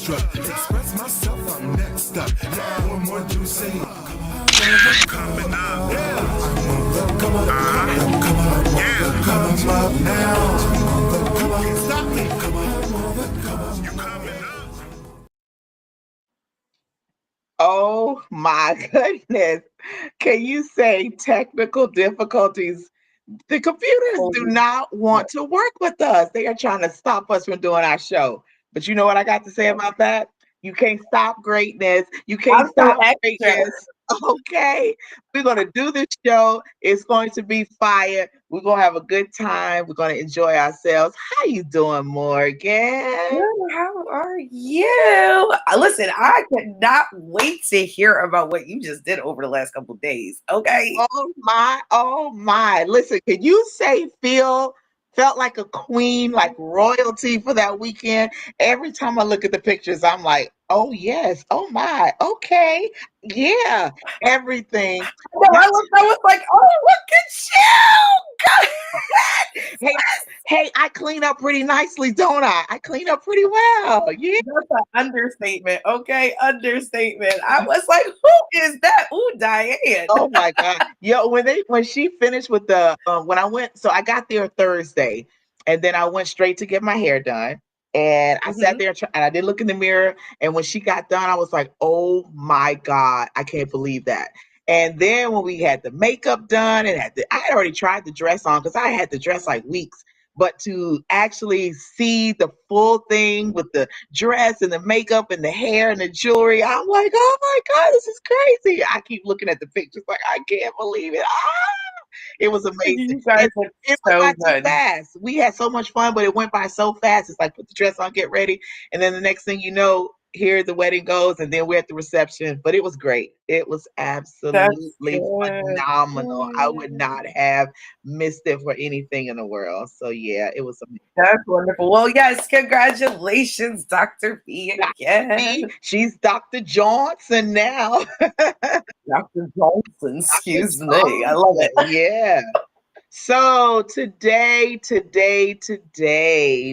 struck. Express myself, I'm next up. Now, one more you say. Coming up. Yeah. Come on, yeah. Come up now. You can't stop me. Come on, you coming up. Oh my goodness. Can you say technical difficulties? The computers do Holy not want to work with us. They are trying to stop us from doing our show. But you know what I got to say about that? You can't stop greatness. You can't I'm so stop extra. greatness. Okay. We're going to do this show. It's going to be fire. We're going to have a good time. We're going to enjoy ourselves. How you doing, Morgan? Good, how are you? Listen, I could not wait to hear about what you just did over the last couple of days. Okay. Oh my, oh my. Listen, can you say felt like a queen, like royalty for that weekend? Every time I look at the pictures, I'm like, oh yes, oh my, okay, yeah, everything. No, Not I was like, oh, look at you. hey, hey, I clean up pretty nicely, don't I? I clean up pretty well. Yeah. That's an understatement. Okay. Understatement. I was like, who is that? Ooh, Diane. Oh my God. Yo, when she finished with the when I went, so I got there Thursday and then I went straight to get my hair done. And I sat Mhm. there and I did look in the mirror. And when she got done, I was like, oh my God, I can't believe that. And then when we had the makeup done and I had already tried the dress on because I had the dress like weeks. But to actually see the full thing with the dress and the makeup and the hair and the jewelry. I'm like, oh my God, this is crazy. I keep looking at the pictures like, I can't believe it. It was amazing. You guys And look it went so by too good. fast. We had so much fun, but it went by so fast. It's like, put the dress on, get ready. And then the next thing you know, here the wedding goes, and then we're at the reception. But it was great. It was That's absolutely good. phenomenal. I would not have missed it for anything in the world. So yeah, it was amazing. That's wonderful. Well, yes, congratulations, Dr. P again. She's Dr. Johnson now. Dr. Johnson, Dr. excuse me. I love Johnson, it. yeah. So today,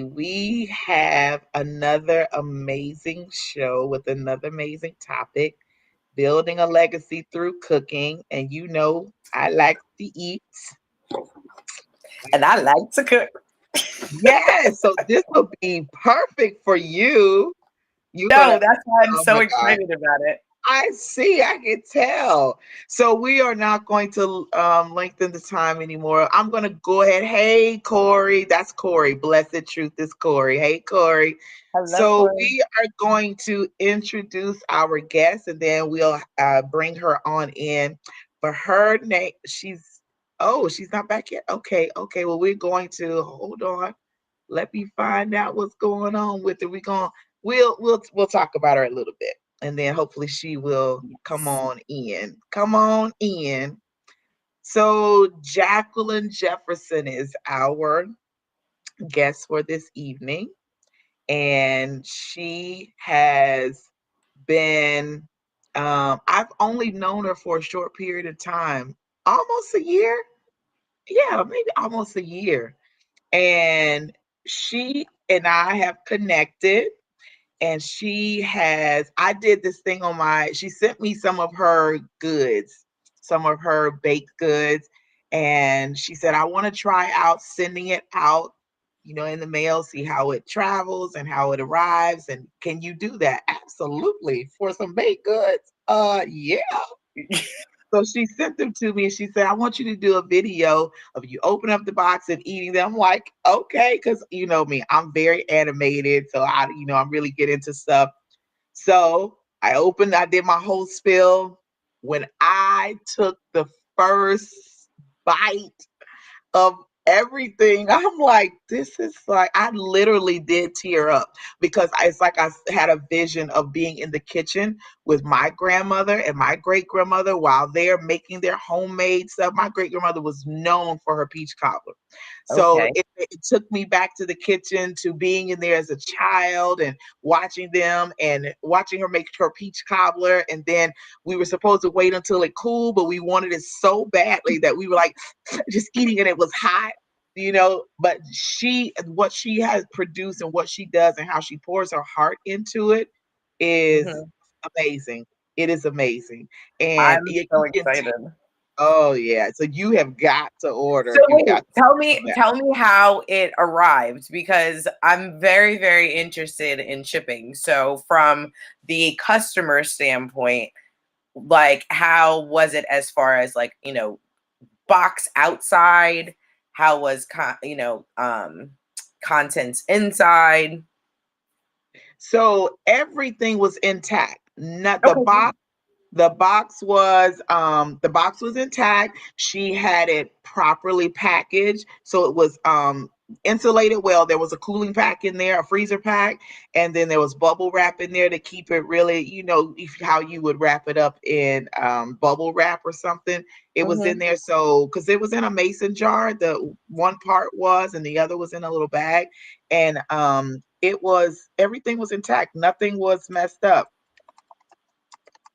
we have another amazing show with another amazing topic, building a legacy through cooking. And you know, I like to eat. And I like to cook. Yes, so this will be perfect for you. You're gonna, No, that's why I'm oh so my God. excited about it. I see, I can tell. So we are not going to lengthen the time anymore. I'm going to go ahead. Hey, Corey. That's Corey. Blessed Truth is Corey. Hey, Corey. Hello, So Corey. we are going to introduce our guest and then we'll bring her on in. For her name, she's not back yet. Okay, okay. Well, we're going to hold on. Let me find out what's going on with her. We'll talk about her a little bit, and then hopefully she will come Yes. on in. Come on in. So Jacqueline Jefferson is our guest for this evening, and she has been. I've only known her for a short period of time, almost a year. Yeah, maybe almost a year, and she and I have connected and I did this thing she sent me some of her goods, some of her baked goods, and she said I want to try out sending it out, in the mail, see how it travels and how it arrives, and can you do that? Absolutely, for some baked goods. Yeah. So she sent them to me and she said, I want you to do a video of you open up the box and eating them. I'm like, okay, because you know me, I'm very animated. So I'm really get into stuff. So I did my whole spill. When I took the first bite of everything. I'm like, this is like, I literally did tear up because it's like I had a vision of being in the kitchen with my grandmother and my great grandmother while they're making their homemade stuff. My great grandmother was known for her peach cobbler. So Okay. it took me back to the kitchen, to being in there as a child and watching them and watching her make her peach cobbler. And then we were supposed to wait until it cooled, but we wanted it so badly that we were like, just eating it. It was hot, but what she has produced and what she does and how she pours her heart into it. is Mhm. amazing. It is amazing. And I'm you so can excited. oh yeah. So you have got to So order. You wait, got to tell me how it arrived because I'm very, very interested in shipping. So from the customer standpoint, like how was it as far as like, box outside? How was contents inside? so everything was intact. Not Okay. the box was intact. She had it properly packaged, so it was insulated well. There was a cooling pack in there, a freezer pack, and then there was bubble wrap in there to keep it really, how you would wrap it up in bubble wrap or something. It was in Hmm. there, so because it was in a mason jar, the one part was, and the other was in a little bag, and it was everything was intact. Nothing was messed up.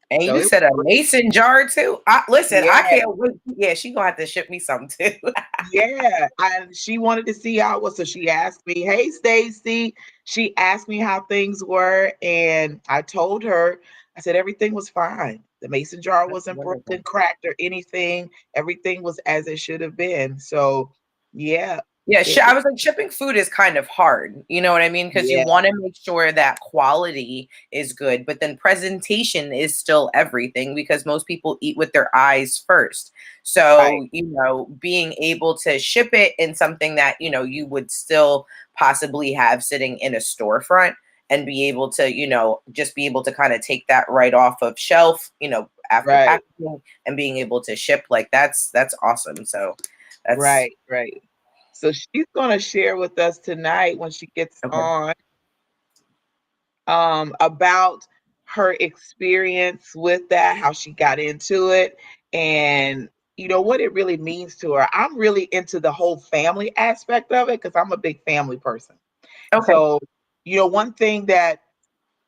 And So you it was said a great. mason jar too. Listen, I Yeah. can't wait. Yeah, she gonna have to ship me some too. Yeah, and she wanted to see how it was, so she asked me, "Hey, Stacy." She asked me how things were, and I told her. I said everything was fine. The mason jar That's wasn't wonderful. broken, cracked, or anything. Everything was as it should have been. So, yeah, Yeah, it I was. was like, shipping food is kind of hard. You know what I mean? Because you Yeah, want to make sure that quality is good, but then presentation is still everything because most people eat with their eyes first. right, So, being able to ship it in something that, you would still possibly have sitting in a storefront and be able to, just be able to kind of take that right off of shelf, after right, packaging and being able to ship, like that's awesome. So that's right. So she's gonna share with us tonight when she gets okay. on about her experience with that, how she got into it, and what it really means to her. I'm really into the whole family aspect of it because I'm a big family person. Okay. So, one thing that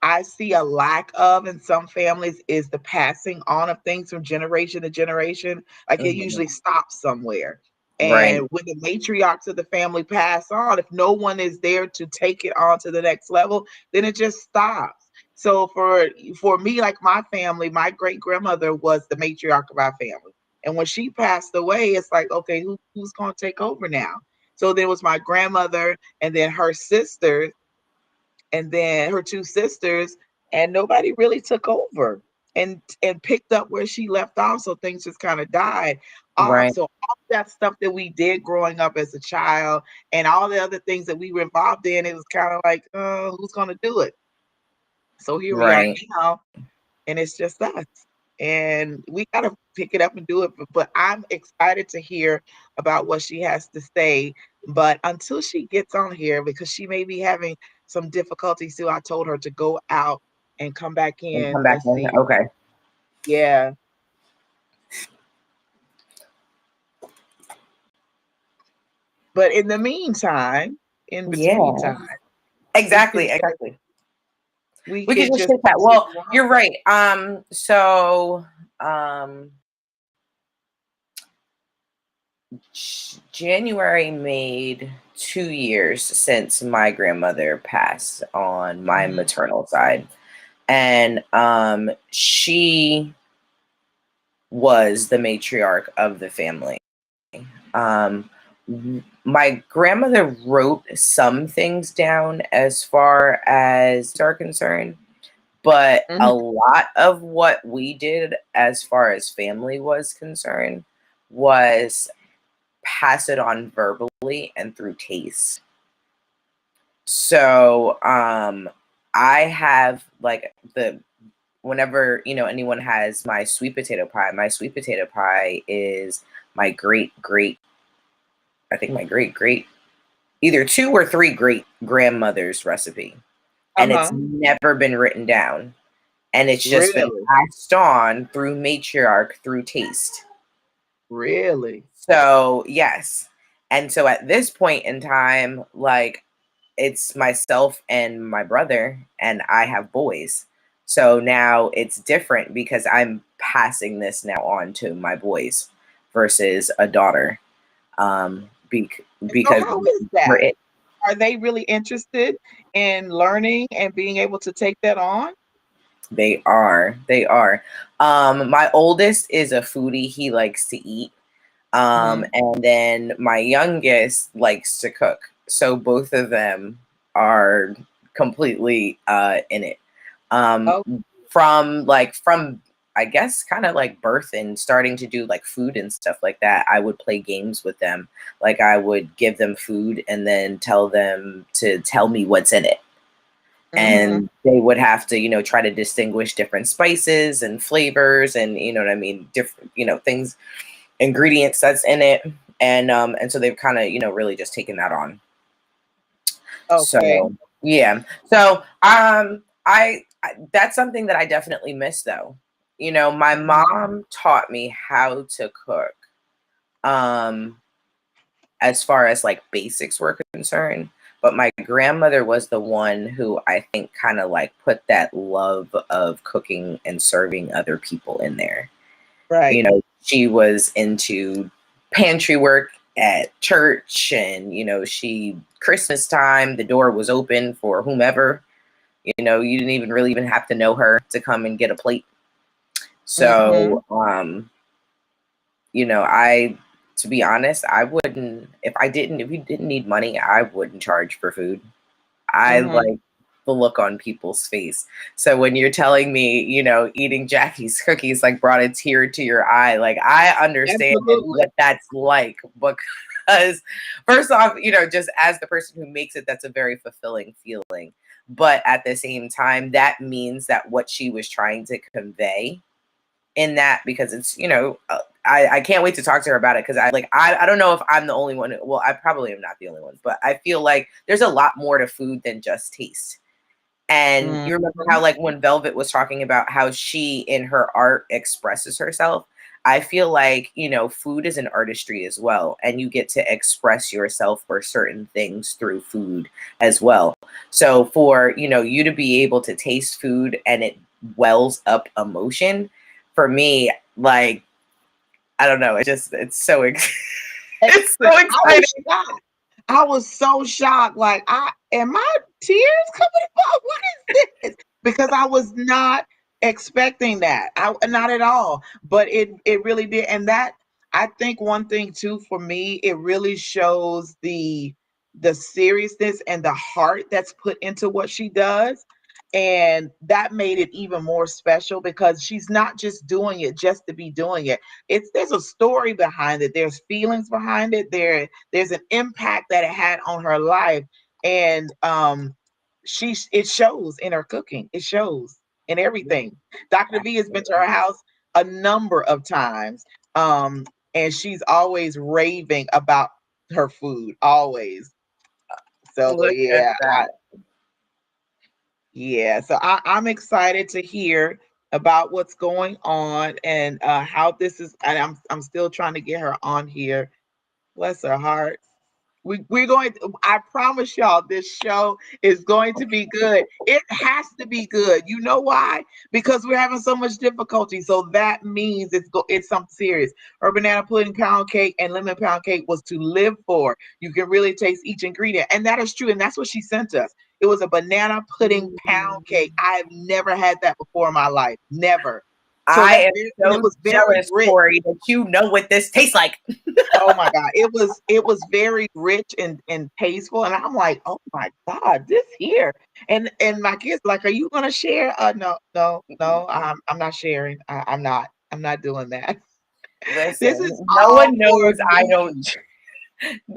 I see a lack of in some families is the passing on of things from generation to generation. Like it Mhm. usually stops somewhere. Right, And when the matriarchs of the family pass on, if no one is there to take it on to the next level, then it just stops. So for me, like my family, my great grandmother was the matriarch of our family. And when she passed away, it's like, okay, who's going to take over now? So there was my grandmother and then her sister and then her two sisters, and nobody really took over and picked up where she left off. So things just kind of died. right, So all that stuff that we did growing up as a child and all the other things that we were involved in, it was kind of like, who's gonna do it? So here we are right. now, and it's just us. And we gotta pick it up and do it. But I'm excited to hear about what she has to say. But until she gets on here, because she may be having some difficulties too, I told her to go out and come back And come in. back Let's in. see. Okay. Yeah. But in the meantime, in between Yeah. time, we can Exactly. just Exactly. we We could can just just take that. Well, continue on. you're right. So um January made 2 years since my grandmother passed on my Mhm. maternal side. And she was the matriarch of the family. Um, my grandmother wrote some things down as far as are concerned, but a Mhm. lot of what we did as far as family was concerned was pass it on verbally and through taste. So I have like the whenever anyone has my sweet potato pie is my great great I think my great great either two or three great grandmother's recipe, and it's Uh-huh. never been written down, and it's just been Really? passed on through matriarch through taste. Really? So yes, and so at this point in time, like it's myself and my brother, and I have boys. So now it's different because I'm passing this now on to my boys versus a daughter. So Because how is we're that? it. Are they really interested in learning and being able to take that on? They are. They are. My oldest is a foodie. He likes to eat. Mhm. And then my youngest likes to cook. So both of them are completely in it. Um, Oh, from I guess kind of like birth and starting to do like food and stuff like that, I would play games with them. Like I would give them food and then tell them to tell me what's in it. mhm. And they would have to, try to distinguish different spices and flavors and you know what I mean, different, things, ingredients that's in it. And so they've kind of, really just taken that on. Okay. So yeah. So I that's something that I definitely miss though. My Mhm. mom taught me how to cook. Um as far as like basics were concerned. But my grandmother was the one who I think kind of like put that love of cooking and serving other people in there. Right. She was into pantry work at church, and she Christmas time, the door was open for whomever. You didn't even really even have to know her to come and get a plate. Mhm. So I, to be honest, I wouldn't, if you didn't need money, I wouldn't charge for food. I Mhm. like the look on people's face. So when you're telling me, eating Jackie's cookies like brought a tear to your eye, like I understand Absolutely. what that's like because first off, just as the person who makes it, that's a very fulfilling feeling. But at the same time, that means that what she was trying to convey in that, because it's I can't wait to talk to her about it, because I don't know if I'm the only one. Well, I probably am not the only one, but I feel like there's a lot more to food than just taste. And you remember how Mhm. like when Velvet was talking about how she in her art expresses herself, I feel like food is an artistry as well, and you get to express yourself for certain things through food as well. So for you to be able to taste food and it wells up emotion, for me, like, I don't know, it's so it's Excellent. so I exciting. was shocked. I was so shocked. Like, am I tears coming up? What is this? Because I was not expecting that. Not at all. But it really did. And that, I think one thing too for me, it really shows the seriousness and the heart that's put into what she does. And that made it even more special because she's not just doing it just to be doing it. There's a story behind it. There's feelings behind it. There's an impact that it had on her life. And it shows in her cooking. It shows in everything. Dr. V has been to her house a number of times. And she's always raving about her food. Always. So Look at yeah, that. I'm excited to hear about what's going on and how this is. And I'm still trying to get her on here. Bless her heart. We're going to, I promise y'all, this show is going to be good. It has to be good. You know why? Because we're having so much difficulty. So that means it's something serious. Her banana pudding pound cake and lemon pound cake was to live for. You can really taste each ingredient. And that is true. And that's what she sent us. It was a banana pudding pound cake. I've never had that before in my life. Never. So I am and it so was very jealous, rich. Corey, that you know what this tastes like. Oh my God. It was very rich and tasteful. And I'm like, oh my God, this here. And my kids like, are you gonna share? No, no, no, I'm not sharing. I'm not doing that. This is Listen, no all one for knows I me. don't.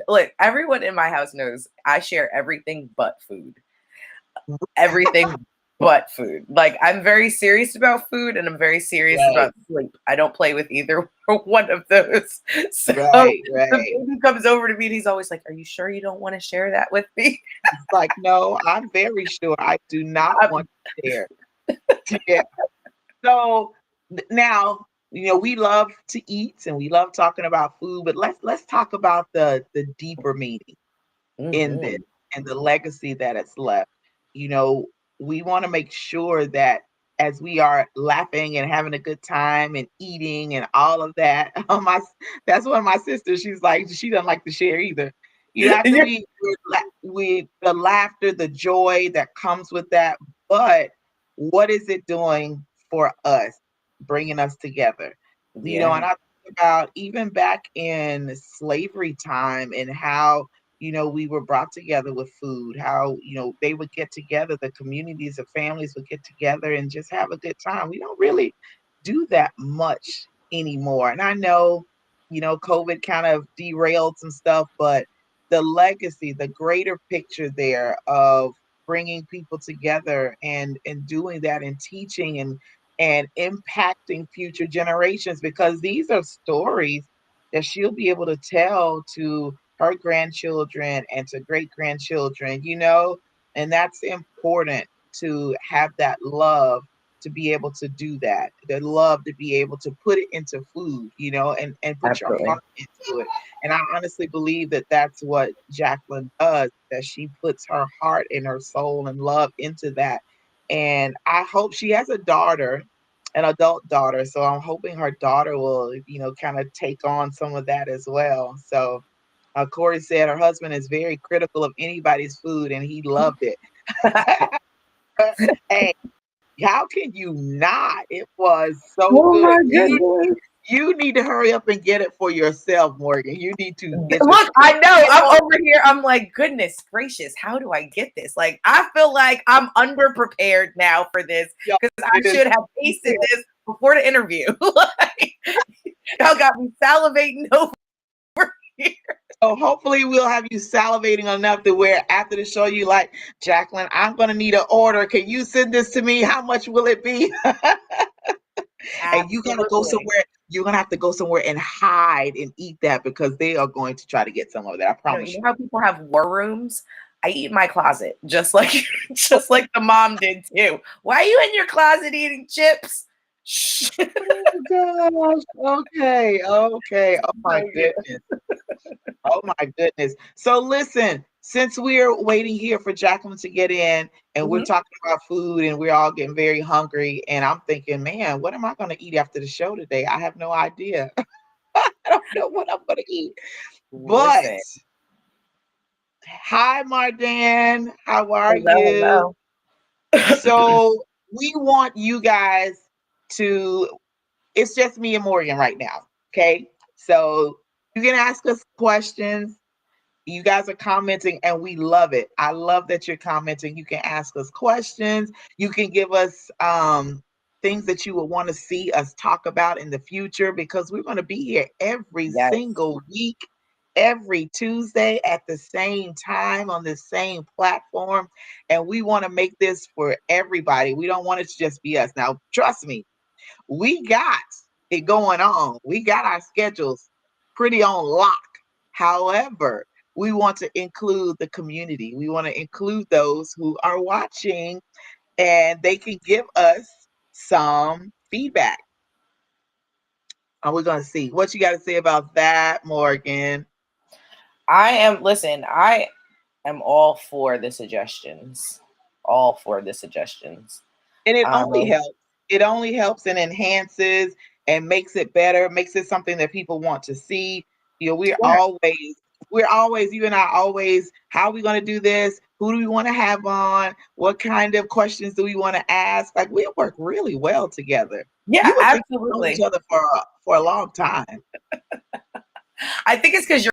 Look, everyone in my house knows I share everything but food. Everything but food. Like, I'm very serious about food and I'm very serious Right, about sleep. I don't play with either one of those. So right, the right. baby comes over to me and he's always like, "Are you sure you don't want to share that with me?" It's like, no, I'm very sure I do not want to share. Yeah. So now, we love to eat and we love talking about food, but let's talk about the deeper meaning in this Mhm. and the legacy that it's left. You know, we want to make sure that as we are laughing and having a good time and eating and all of that, that's one of my sisters. She's like, she doesn't like to share either. After Yeah. we the laughter, the joy that comes with that, but what is it doing for us, bringing us together? And Yeah. I think about even back in slavery time and how, we were brought together with food, how, they would get together, the communities of families would get together and just have a good time. We don't really do that much anymore. And I know, COVID kind of derailed some stuff, but the legacy, the greater picture there of bringing people together and doing that and teaching and impacting future generations, because these are stories that she'll be able to tell to her grandchildren and to great grandchildren, and that's important, to have that love, to be able to do that, the love to be able to put it into food, and put your Absolutely. heart into it. And I honestly believe that that's what Jacqueline does, that she puts her heart and her soul and love into that. And I hope she has a daughter, an adult daughter. So I'm hoping her daughter will, kind of take on some of that as well. So Corey said her husband is very critical of anybody's food and he loved it. Hey, how can you not? It was so Oh good. my You goodness. you need to hurry up and get it for yourself, Morgan. You need to get your Look, I know. I'm over here. I'm like, goodness gracious, how do I get this? Like, I feel like I'm underprepared now for this y'all, because I should have tasted this before the interview. Like, y'all got me salivating over here. So hopefully we'll have you salivating enough to where after the show you like, Jacqueline, I'm gonna need an order. Can you send this to me? How much will it be? And you're gonna go Absolutely. somewhere. You're gonna have to go somewhere and hide and eat that because they are going to try to get some of that. I You promise you. know how people have war rooms? I eat in my closet, just like just like the mom did too. Why are you in your closet eating chips? Shh. Oh gosh. Okay. Okay. Oh my So good. goodness. Oh my goodness. So listen, since we're waiting here for Jacqueline to get in and we're Mhm. talking about food and we're all getting very hungry, and I'm thinking, man, what am I going to eat after the show today? I have no idea. I don't know what I'm going to eat. But Listen. hi, Mardan. How are you? Hello, hello. So we want you guys to, it's just me and Morgan right now. Okay. So you can ask us questions. You guys are commenting and we love it. I love that you're commenting. You can ask us questions. You can give us things that you would want to see us talk about in the future, because we're going to be here every Yes. single week, every Tuesday at the same time on the same platform. And we want to make this for everybody. We don't want it to just be us. Now, trust me, we got it going on. We got our schedules pretty on lock. However, we want to include the community. We want to include those who are watching and they can give us some feedback. And we're going to see what you got to say about that, Morgan. I am all for the suggestions. All for the suggestions. And it only Um, helps. It only helps and enhances and makes it better, makes it something that people want to see. yeah, we're always, you and I always, how are we going to do this? Who do we want to have on? What kind of questions do we want to ask? Like, we work really well together. yeah, You would think we've known each absolutely. other for a long time. I think it's because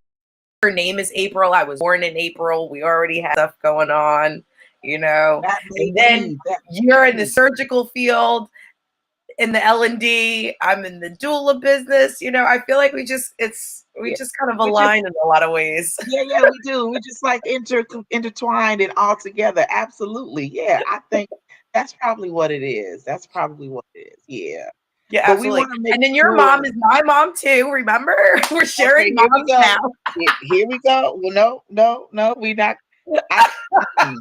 your name is April. I was born in April. We already had stuff going on, you know. That may And then be, that you're in the may surgical field, in the L&D. I'm in the doula business. You know, I feel like we be. just kind of We just align in a lot of ways. Yeah, we do. We just like intertwined and all together. Absolutely. Yeah, I think that's probably what it is. That's probably what it is. Yeah. Yeah, But we absolutely. want to make And then your sure. mom is my mom too. Remember, we're sharing Okay, here we moms go. now. Here we go. Well, no, we not. I, mm.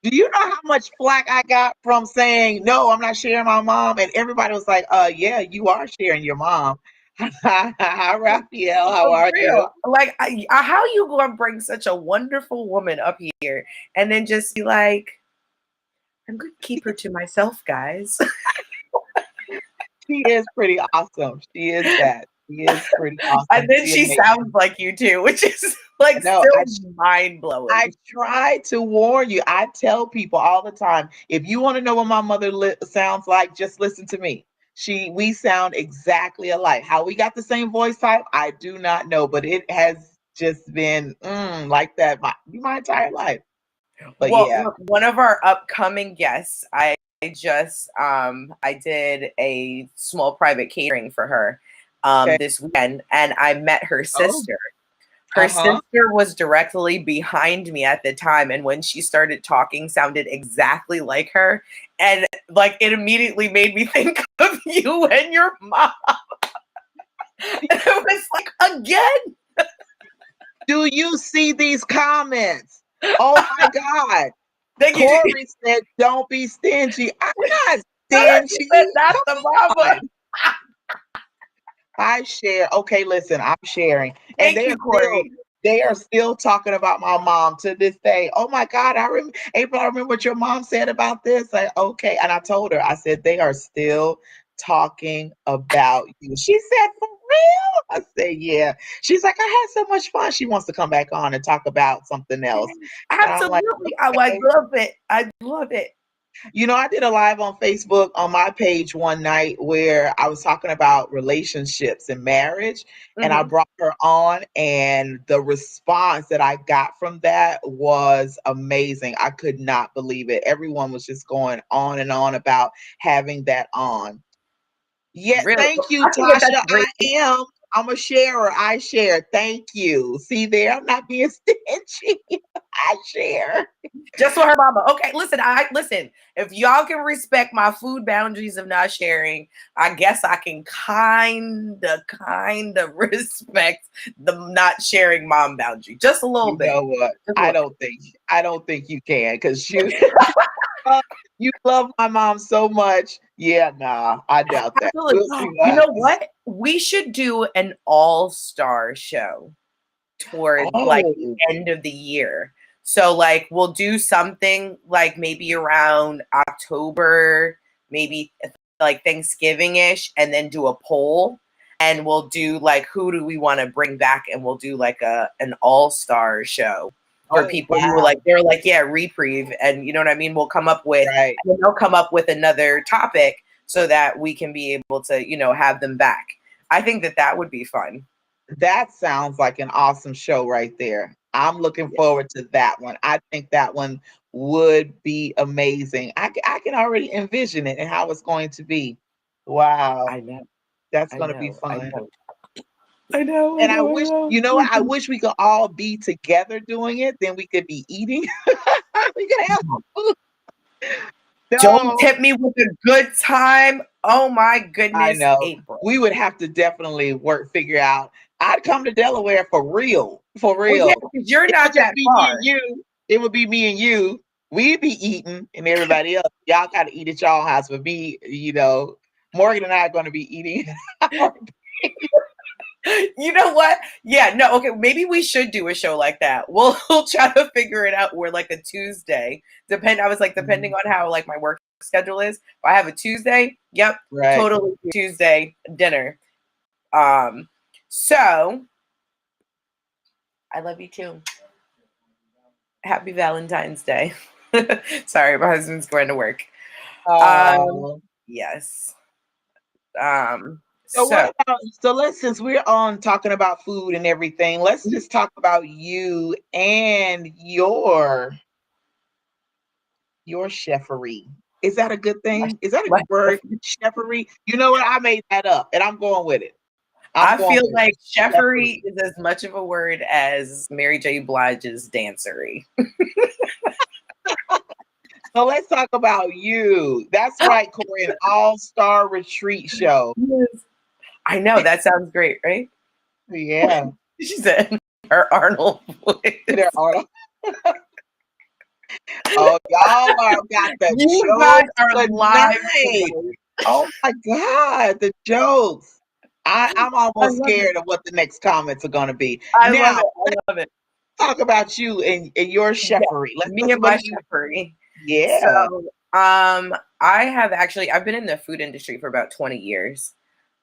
Do you know how much flack I got from saying no? I'm not sharing my mom, and everybody was like, yeah, you are sharing your mom." Hi, Raphael. How For are you? real. Like, how you gonna bring such a wonderful woman up here and then just be like, I'm gonna keep her to myself, guys. She is pretty awesome. She is that. She is pretty awesome. And then She she amazing. sounds like you too, which is like No, still mind blowing. I try to warn you. I tell people all the time, if you want to know what my mother sounds like, just listen to me. We sound exactly alike. How we got the same voice type, I do not know, but it has just been like that my entire life. But Well, yeah, look, one of our upcoming guests, I did a small private catering for her okay. this weekend, and I met her Oh, sister. Her uh-huh. sister was directly behind me at the time, and when she started talking, sounded exactly like her, and like it immediately made me think of you and your mom. And it was like, again. Do you see these comments? Oh my God. Thank you. Corey said, don't be stingy. I'm not She said, stingy. not the Come mama. on. I share. Okay, listen, I'm sharing. And Thank you, Corey. they are still talking about my mom to this day. Oh my God, I remember April, I remember what your mom said about this. Like, okay. And I told her, I said, they are still talking about you. She said, for real? I said, yeah. She's like, I had so much fun. She wants to come back on and talk about something else. And I'm like, Absolutely. Oh, I okay. love it. I love it. You know, I did a live on Facebook on my page one night where I was talking about relationships and marriage, and I Mhm. brought her on, and the response that I got from that was amazing. I could not believe it. Everyone was just going on and on about having that on. Yeah, Really? thank you, I think that Tasha. that's great. I'm a sharer. I share. Thank you. See there, I'm not being stingy. I share. Just for her mama. Okay, listen, listen. If y'all can respect my food boundaries of not sharing, I guess I can kinda respect the not sharing mom boundary. Just a little You bit. know what? Just a little bit. I don't think you can because you love my mom so much. Yeah, nah, I doubt that. Absolutely. We'll see what You know happens. what? We should do an all-star show toward like the Oh, end of the year. So like we'll do something like maybe around October, maybe like Thanksgiving-ish, and then do a poll. And we'll do like who do we want to bring back, and we'll do like an all-star show for oh people who are wow. like they're like, yeah, reprieve. And you know what I mean? We'll come up with Right. and they'll come up with another topic so that we can be able to, have them back. I think that that would be fun. That sounds like an awesome show right there. I'm looking forward to that one. I think that one would be amazing. I can already envision it and how it's going to be. Wow, I know. that's I going to be know. I fun. know. I know. I And I know. I wish, know. you know what? I wish we could all be together doing it. Then we could be eating. We could have food. Don't No, tip me with a good time. Oh my I goodness, know. April. We would have to definitely figure out. I'd come to Delaware for real, for Well, yeah, real. because you're It would not just that be me and far. you. It would be me and you. We'd be eating, and everybody else, y'all got to eat at y'all house. But me, Morgan and I are going to be eating. You know what? Yeah, no, okay. Maybe we should do a show like that. We'll try to figure it out. We're like a Tuesday. Depending on how like my work schedule is. If I have a Tuesday, yep, Right. totally Tuesday dinner. Um, so I love you too. Happy Valentine's Day. Sorry, my husband's going to work. Um, Oh. yes. So what So about since we're on talking about food and everything, let's just talk about you and your chefery. Is that a good thing? Is that a my, good word? Chefery? You know what? I made that up and I'm going with it. I'm I going feel with like it. chefery Chefery. is as much of a word as Mary J. Blige's dancery. So let's talk about you. That's right, Corey, an all-star retreat show. Yes. I know that sounds great, right? Yeah. She said her Arnold There voice. are. Oh, y'all are got the You guys jokes are live tonight. today. Oh my God, the jokes. I'm I almost love it. scared of what the next comments are going to be. I love Now, it. I love it. talk about you and your Yeah, chefery. me and What my do you, chefery. So, yeah. I've been in the food industry for about 20 years.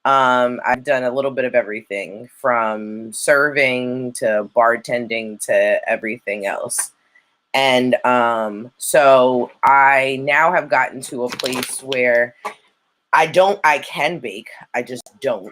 I've done a little bit of everything from serving to bartending to everything else. And so I now have gotten to a place where I can bake, I just don't.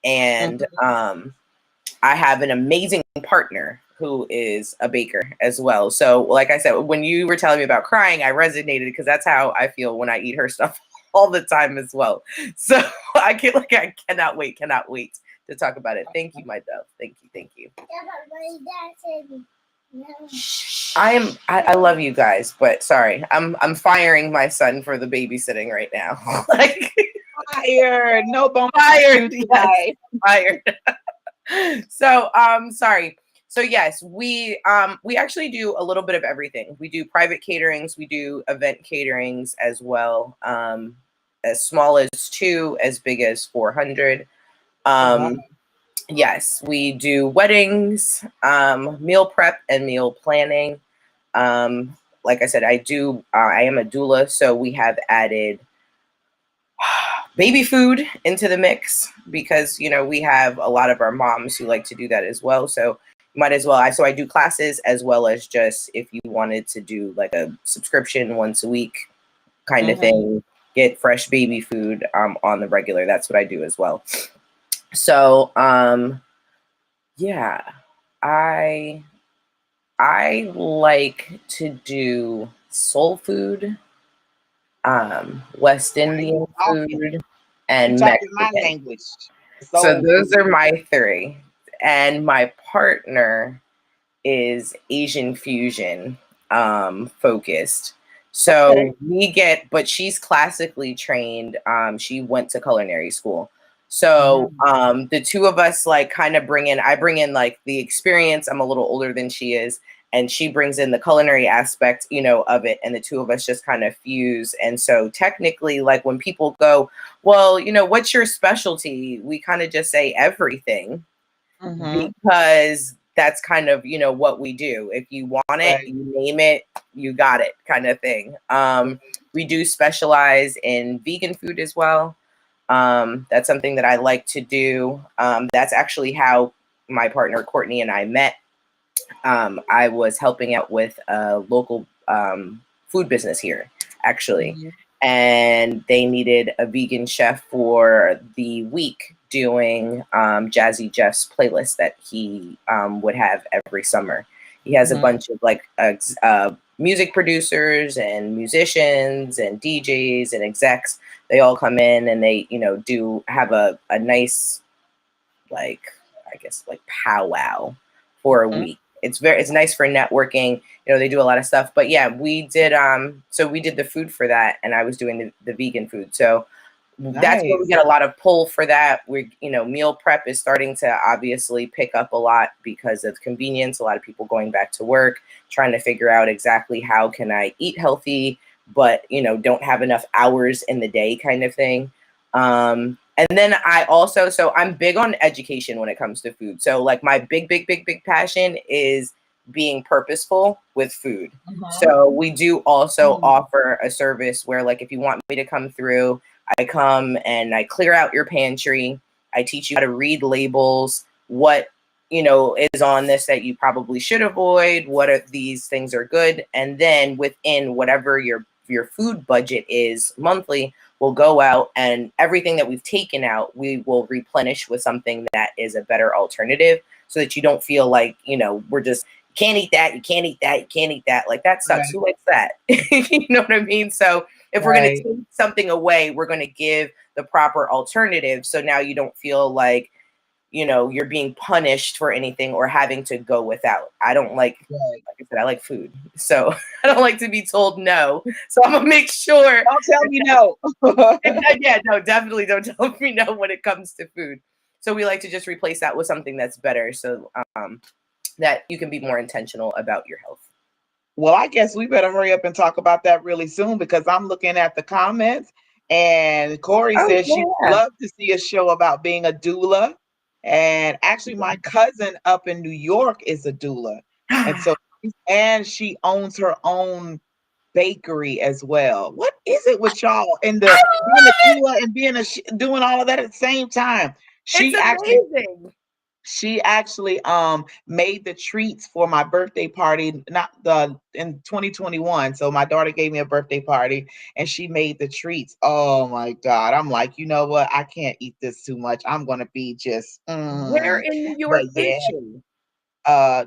And I have an amazing partner who is a baker as well. So, like I said, when you were telling me about crying, I resonated because that's how I feel when I eat her stuff all the time as well. So I cannot wait to talk about it. Thank you, my dove. Thank you. I love you guys, but sorry, I'm firing my son for the babysitting right now. Like Fired. No bonus fired, tonight. fired. So sorry. So yes, we actually do a little bit of everything. We do private caterings, we do event caterings as well. As small as 2, as big as 400. Wow. Yes, we do weddings, meal prep and meal planning. Like I said, I am a doula, so we have added baby food into the mix because, we have a lot of our moms who like to do that as well. So might as well. So I do classes as well as just if you wanted to do like a subscription once a week kind of thing, get fresh baby food on the regular. That's what I do as well. So yeah, I like to do soul food, West Indian food, You and talking my Mexican. language. So Soul those food. are my 3. And my partner is Asian fusion focused. Okay. So but she's classically trained. She went to culinary school. So the two of us like kind of I bring in like the experience. I'm a little older than she is. And she brings in the culinary aspect, of it. And the two of us just kind of fuse. And so technically, like when people go, well, what's your specialty? We kind of just say everything because that's kind of, what we do. If you want it, Right. you name it, you got it kind of thing. We do specialize in vegan food as well. That's something that I like to do. That's actually how my partner Courtney and I met. I was helping out with a local food business here, actually. And they needed a vegan chef for the week doing Jazzy Jeff's playlist that he would have every summer. He has a bunch of like music producers and musicians and DJs and execs. They all come in and they, do have a nice, like, I guess, like powwow for a week. It's nice for networking. They do a lot of stuff. But yeah, we did so we did the food for that, and I was doing the vegan food. So that's where we get a lot of pull for that. Meal prep is starting to obviously pick up a lot because of convenience. A lot of people going back to work, trying to figure out exactly how can I eat healthy, but don't have enough hours in the day kind of thing. And then so I'm big on education when it comes to food. So like my big passion is being purposeful with food. So we do also offer a service where like if you want me to come through, I come and I clear out your pantry. I teach you how to read labels, what is on this that you probably should avoid, what are these things are good, and then within whatever your food budget is monthly, we'll go out and everything that we've taken out, we will replenish with something that is a better alternative so that you don't feel like, we're just, you can't eat that, you can't eat that, you can't eat that. Like that sucks. Who likes that? You know what I mean? So if we're going to take something away, we're going to give the proper alternative. So now you don't feel like, you're being punished for anything or having to go without. I don't like I said, I like food. So I don't like to be told no. So I'm gonna make sure. Don't tell me no. Yeah, no, definitely don't tell me no when it comes to food. So we like to just replace that with something that's better so that you can be more intentional about your health. Well, I guess we better hurry up and talk about that really soon because I'm looking at the comments and Corey says she'd love to see a show about being a doula. And actually, my cousin up in New York is a doula. And so, and she owns her own bakery as well. What is it with y'all and I the being a love it. doula and being doing all of that at the same time? It's She actually amazing. she actually made the treats for my birthday party, not the in 2021. So my daughter gave me a birthday party and she made the treats. Oh my God. I'm like, you know what? I can't eat this too much. I'm gonna be just Where in New but York is yeah, she?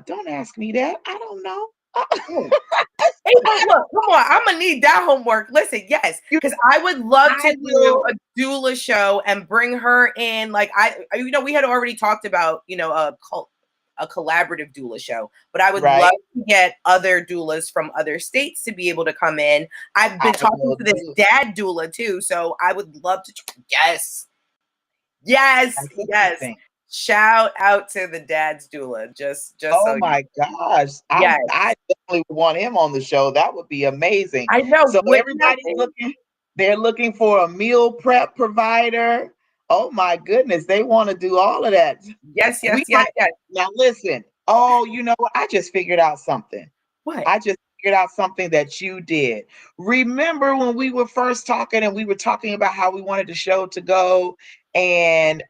don't ask me that. I don't know. Oh. Hey, but look, come on. I'm gonna need that homework. Listen, yes, You because I would love to I do will a doula show and bring her in. Like we had already talked about, a collaborative doula show, but I would love right. to get other doulas from other states to be able to come in. I've I been talking will to this do dad doula too, so I would love to. Yes, yes, that's yes. interesting. Shout out to the dad's doula. Just Oh so you, my gosh. I yes, definitely want him on the show. That would be amazing. I know. So Wouldn't that everybody's be? looking, they're looking for a meal prep provider. Oh my goodness, they want to do all of that. Yes, yes, We yes, might yes. now listen. Oh, you know what? I just figured out something. What? I just figured out something that you did. Remember when we were first talking and we were talking about how we wanted the show to go and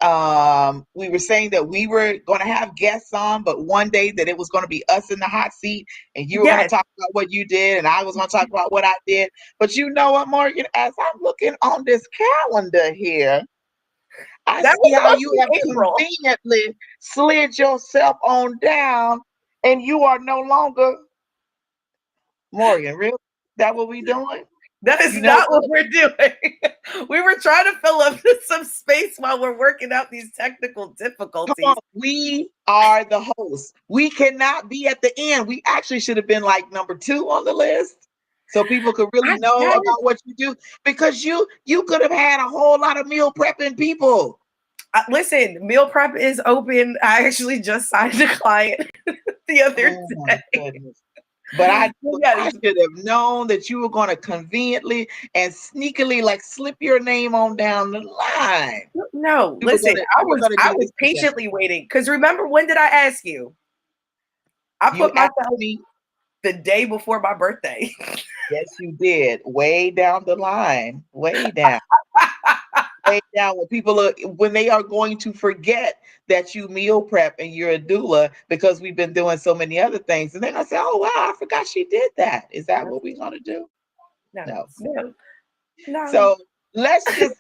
we were saying that we were going to have guests on, but one day that it was going to be us in the hot seat and you were going to Yes, talk about what you did and I was going to talk about what I did. But you know what, Morgan, as I'm looking on this calendar here, I that see was how supposed you to have be April. conveniently slid yourself on down and you are no longer Morgan, really? That what we doing? That is You know not what? what we're doing. We were trying to fill up some space while we're working out these technical Come on, difficulties. we are the hosts. We cannot be at the end. We actually should have been like number 2 on the list, so people could really I know guess. about what you do. Because you could have had a whole lot of meal prepping people. Listen, meal prep is open. I actually just signed a client the other Oh my day. goodness! But I Yes. should have known that you were going to conveniently and sneakily like slip your name on down the line. No, You were listen, gonna I you were was gonna I do was this again. patiently waiting. Because remember, when did I ask you? I You put asked myself me. the day before my birthday. Yes, you did. Way down the line. Way down. Way down when people are when they are going to forget that you meal prep and you're a doula because we've been doing so many other things. And then I say, oh wow, I forgot she did that. Is that No, what we're gonna do? no, No. no, no. So let's just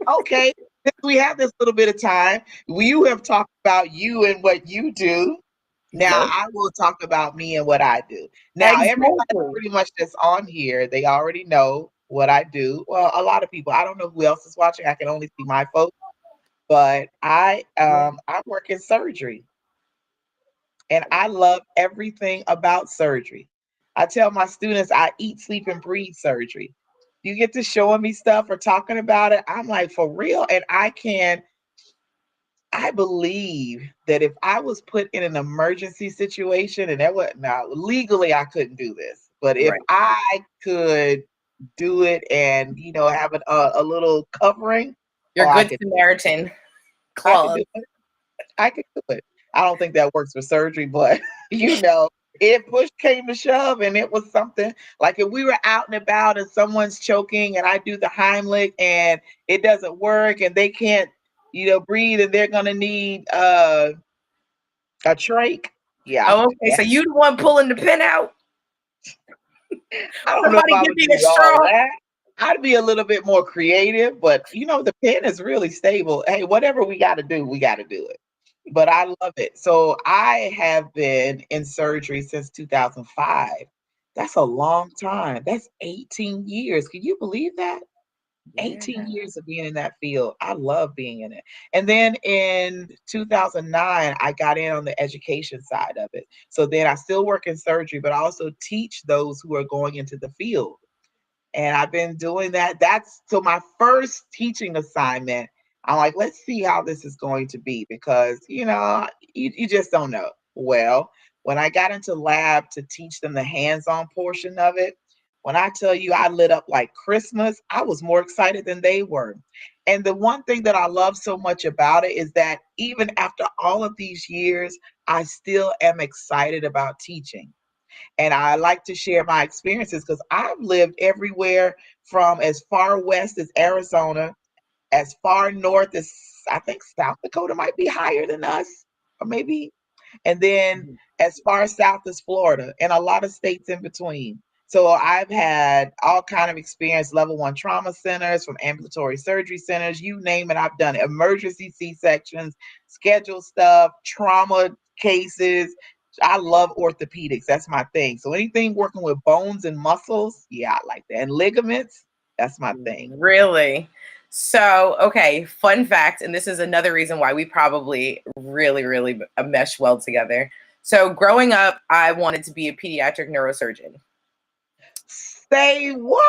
okay. Since we have this little bit of time, you have talked about you and what you do. Now Yes, I will talk about me and what I do. Now everybody exactly. pretty much that's on here, they already know what I do. Well, a lot of people. I don't know who else is watching. I can only see my folks, but Yeah. I work in surgery and I love everything about surgery. I tell my students I eat, sleep, and breathe surgery. You get to showing me stuff or talking about it. I'm like, for real. And I believe that if I was put in an emergency situation and that was now legally I couldn't do this, but if Right. I could do it and have a little covering, Your oh, Good Samaritan I could Club. do it. I could do it. I don't think that works for surgery, but you know, if push came to shove and it was something like if we were out and about and someone's choking and I do the Heimlich and it doesn't work and they can't, breathe and they're gonna need a trach. Yeah, I could Oh, do okay. that. So you the one pulling the pin out? I don't know if Somebody I give would me a do all straw. that. I'd be a little bit more creative, but the pen is really stable. Hey, whatever we got to do, we got to do it. But I love it. So I have been in surgery since 2005. That's a long time. That's 18 years. Can you believe that? 18 Yeah. years of being in that field. I love being in it. And then in 2009, I got in on the education side of it. So then I still work in surgery, but I also teach those who are going into the field. And I've been doing that. That's so my first teaching assignment. I'm like, let's see how this is going to be because, you just don't know. Well, when I got into lab to teach them the hands on portion of it, when I tell you I lit up like Christmas, I was more excited than they were. And the one thing that I love so much about it is that even after all of these years, I still am excited about teaching And I like to share my experiences because I've lived everywhere from as far west as Arizona, as far north as I think South Dakota might be higher than us, or maybe, and then Mhm. as far south as Florida, and a lot of states in between. So I've had all kind of experience, level one trauma centers, from ambulatory surgery centers, you name it, I've done it. Emergency C-sections, scheduled stuff, trauma cases. I love orthopedics. That's my thing. So anything working with bones and muscles, yeah, I like that. And ligaments, that's my thing. Really? So, okay, fun fact, and this is another reason why we probably really, really mesh well together. So, growing up, I wanted to be a pediatric neurosurgeon. Say what?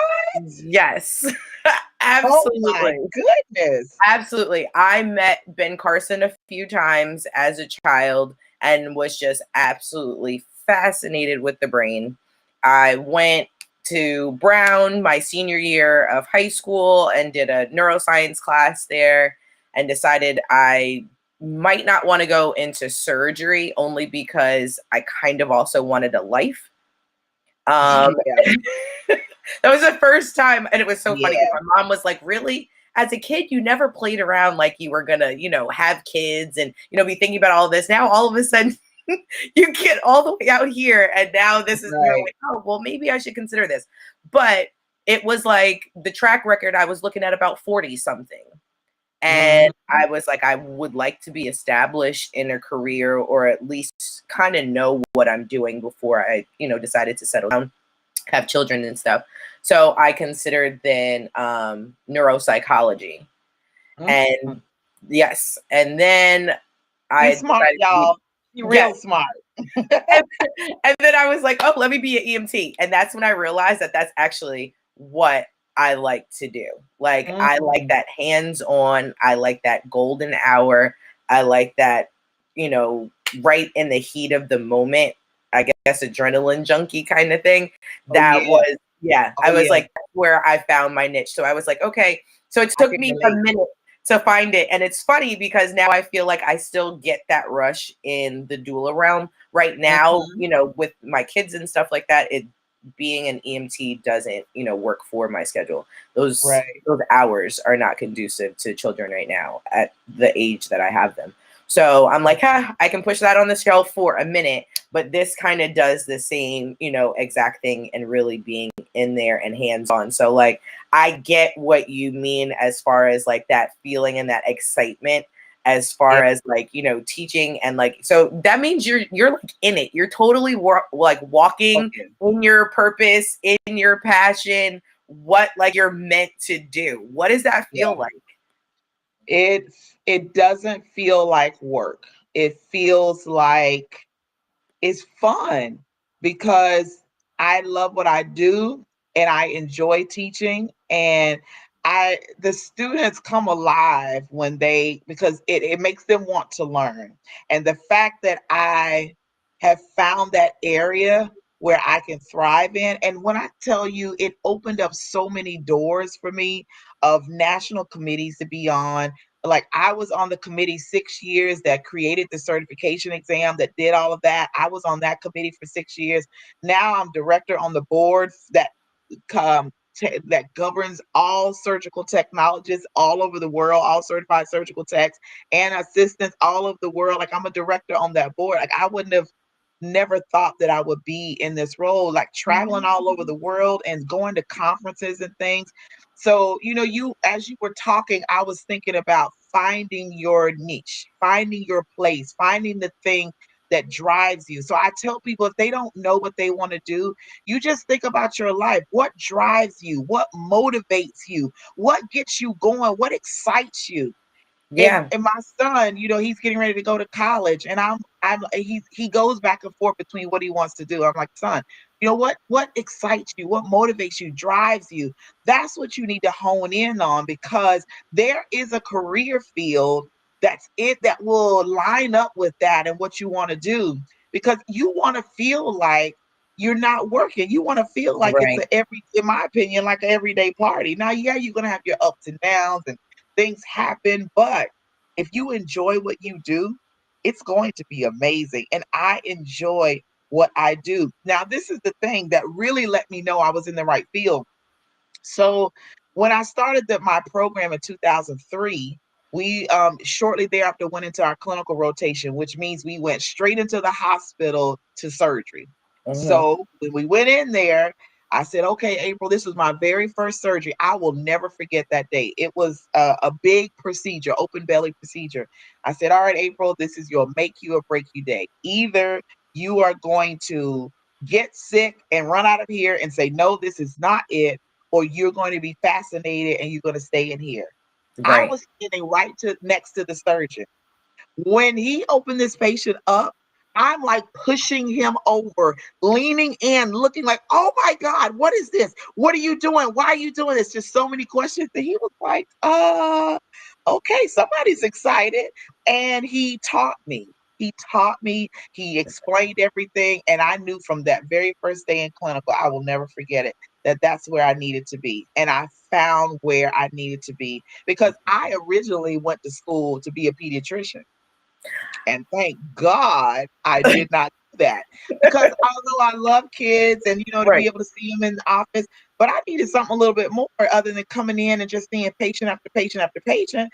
Yes, Oh my absolutely. goodness. Absolutely. I met Ben Carson a few times as a child and was just absolutely fascinated with the brain. I went to Brown my senior year of high school and did a neuroscience class there and decided I might not want to go into surgery only because I kind of also wanted a life. Yeah, That was the first time, and it was so funny because yeah, my mom was like, "Really? As a kid, you never played around like you were gonna, have kids and be thinking about all this. Now, all of a sudden, you get all the way out here, and now this is you're right. like, oh, well, maybe I should consider this." But it was like the track record. I was looking at about 40 something. And Mhm. I was like, I would like to be established in a career or at least kind of know what I'm doing before I, decided to settle down, have children and stuff. So I considered then neuropsychology. Mhm. And yes, and then You I smart, decided to be, y'all. You yes. real smart. And, and then I was like, oh, let me be an EMT. And that's when I realized that that's actually what I like to do. Like, I like Mhm. that hands on, I like that golden hour, I like that, you know, right in the heat of the moment, I guess adrenaline junkie kind of thing. Oh That yeah. was, yeah, I Oh was yeah. like, that's where I found my niche. So I was like, okay. So it I took can me a relate. minute to find it. And it's funny because now I feel like I still get that rush in the doula realm right now, Mhm. with my kids and stuff like that. It being an EMT doesn't, work for my schedule. Those Right. those hours are not conducive to children right now at the age that I have them. So I'm like, I can push that on the shelf for a minute, but this kind of does the same, exact thing and really being in there and hands on. So like I get what you mean as far as like that feeling and that excitement as Yeah. far as like teaching and like so that means you're like in it, you're totally like Oh walking yeah. in your purpose, in your passion, what like you're meant to do. What does that Yeah. feel like? It doesn't feel like work. It feels like it's fun because I love what I do and I enjoy teaching, and the students come alive when they, because it makes them want to learn. And the fact that I have found that area where I can thrive in, and when I tell you, it opened up so many doors for me of national committees to be on. Like, I was on the committee 6 years that created the certification exam, that did all of that. I was on that committee for 6 years. Now I'm director on the board that that governs all surgical technologists all over the world, all certified surgical techs and assistants all over the world. Like, I'm a director on that board. Like, I wouldn't have never thought that I would be in this role, like traveling all over the world and going to conferences and things. So, you, as you were talking, I was thinking about finding your niche, finding your place, finding the thing that drives you. So I tell people, if they don't know what they want to do, you just think about your life. What drives you? What motivates you? What gets you going? What excites you? And Yeah. and my son, he's getting ready to go to college, and he goes back and forth between what he wants to do. I'm like, son, what excites you, what motivates you, drives you? That's what you need to hone in on, because there is a career field that will line up with that and what you want to do, because you want to feel like you're not working. You want to feel like it's Right. in my opinion, like an everyday party. Now, yeah, you're gonna have your ups and downs and things happen, but if you enjoy what you do, it's going to be amazing. And I enjoy what I do. Now, this is the thing that really let me know I was in the right field. So when I started my program in 2003, we shortly thereafter went into our clinical rotation, which means we went straight into the hospital to surgery. Mhm. So when we went in there, I said, okay, April, this was my very first surgery. I will never forget that day. It was a big procedure, open belly procedure. I said, all right, April, this is your make you or break you day. Either you are going to get sick and run out of here and say, no, this is not it, or you're going to be fascinated and you're going to stay in here. I Right. was sitting right next to the surgeon. When he opened this patient up, I'm like pushing him over, leaning in, looking like, oh my God, what is this? What are you doing? Why are you doing this? Just so many questions. And he was like, okay, somebody's excited. And he taught me. He taught me, he explained everything. And I knew from that very first day in clinical, I will never forget it, that that's where I needed to be. And I found where I needed to be because I originally went to school to be a pediatrician. And thank God I did not do that, because although I love kids and, to be Right. able to see them in the office, but I needed something a little bit more other than coming in and just seeing patient after patient after patient.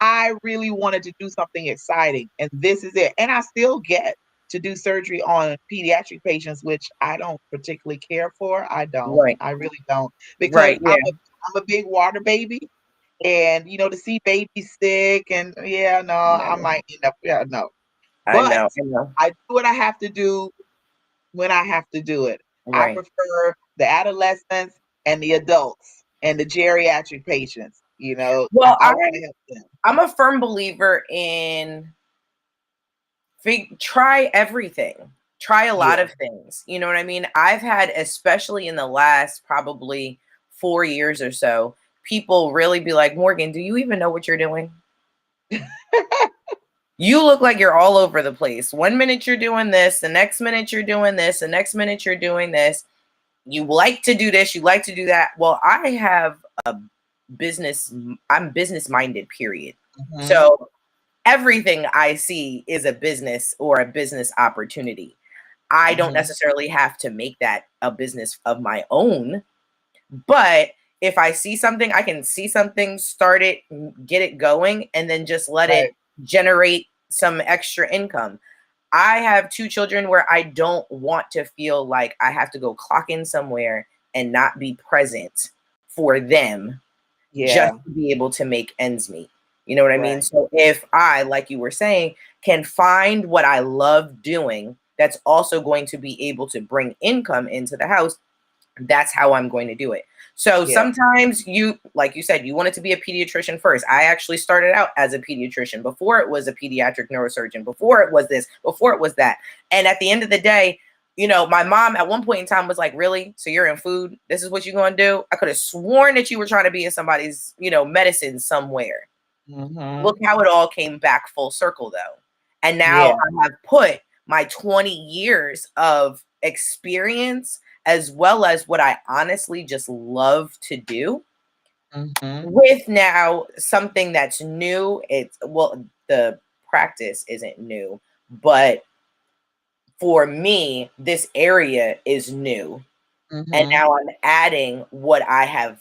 I really wanted to do something exciting, and this is it. And I still get to do surgery on pediatric patients, which I don't particularly care for. I don't. Right. I really don't, because Right. Yeah. I'm a big water baby. And to see babies sick, and yeah, no, I No. might end up, yeah, no. I But know. I know. I do what I have to do when I have to do it. I Right. prefer the adolescents and the adults and the geriatric patients. Well, I want to help them. I'm a firm believer in try everything. Try a lot Yeah. of things. You know what I mean? I've had, especially in the last probably 4 years or so, people really be like, Morgan, do you even know what you're doing? You look like you're all over the place. One minute you're doing this, the next minute you're doing this, the next minute you're doing this. You like to do this, you like to do that. Well, I have a business, I'm business minded, period. Hmm. So everything I see is a business or a business opportunity. I don't Hmm. necessarily have to make that a business of my own, but if I see something, I can see something, start it, get it going, and then just let it Right. generate some extra income. I have two children where I don't want to feel like I have to go clock in somewhere and not be present for them just Yeah. to be able to make ends meet. You know what I mean? Right. So if I, like you were saying, can find what I love doing that's also going to be able to bring income into the house, that's how I'm going to do it. So Yeah. sometimes you, like you said, you wanted to be a pediatrician first. I actually started out as a pediatrician before it was a pediatric neurosurgeon, before it was this, before it was that. And at the end of the day, my mom at one point in time was like, really? So you're in food? This is what you're going to do? I could have sworn that you were trying to be in somebody's, medicine somewhere. Hmm. Look how it all came back full circle, though. And now Yeah. I have put my 20 years of experience as well as what I honestly just love to do Hmm. with now something that's new. It's, well, the practice isn't new, but for me, this area is new. And Hmm. now I'm adding what I have,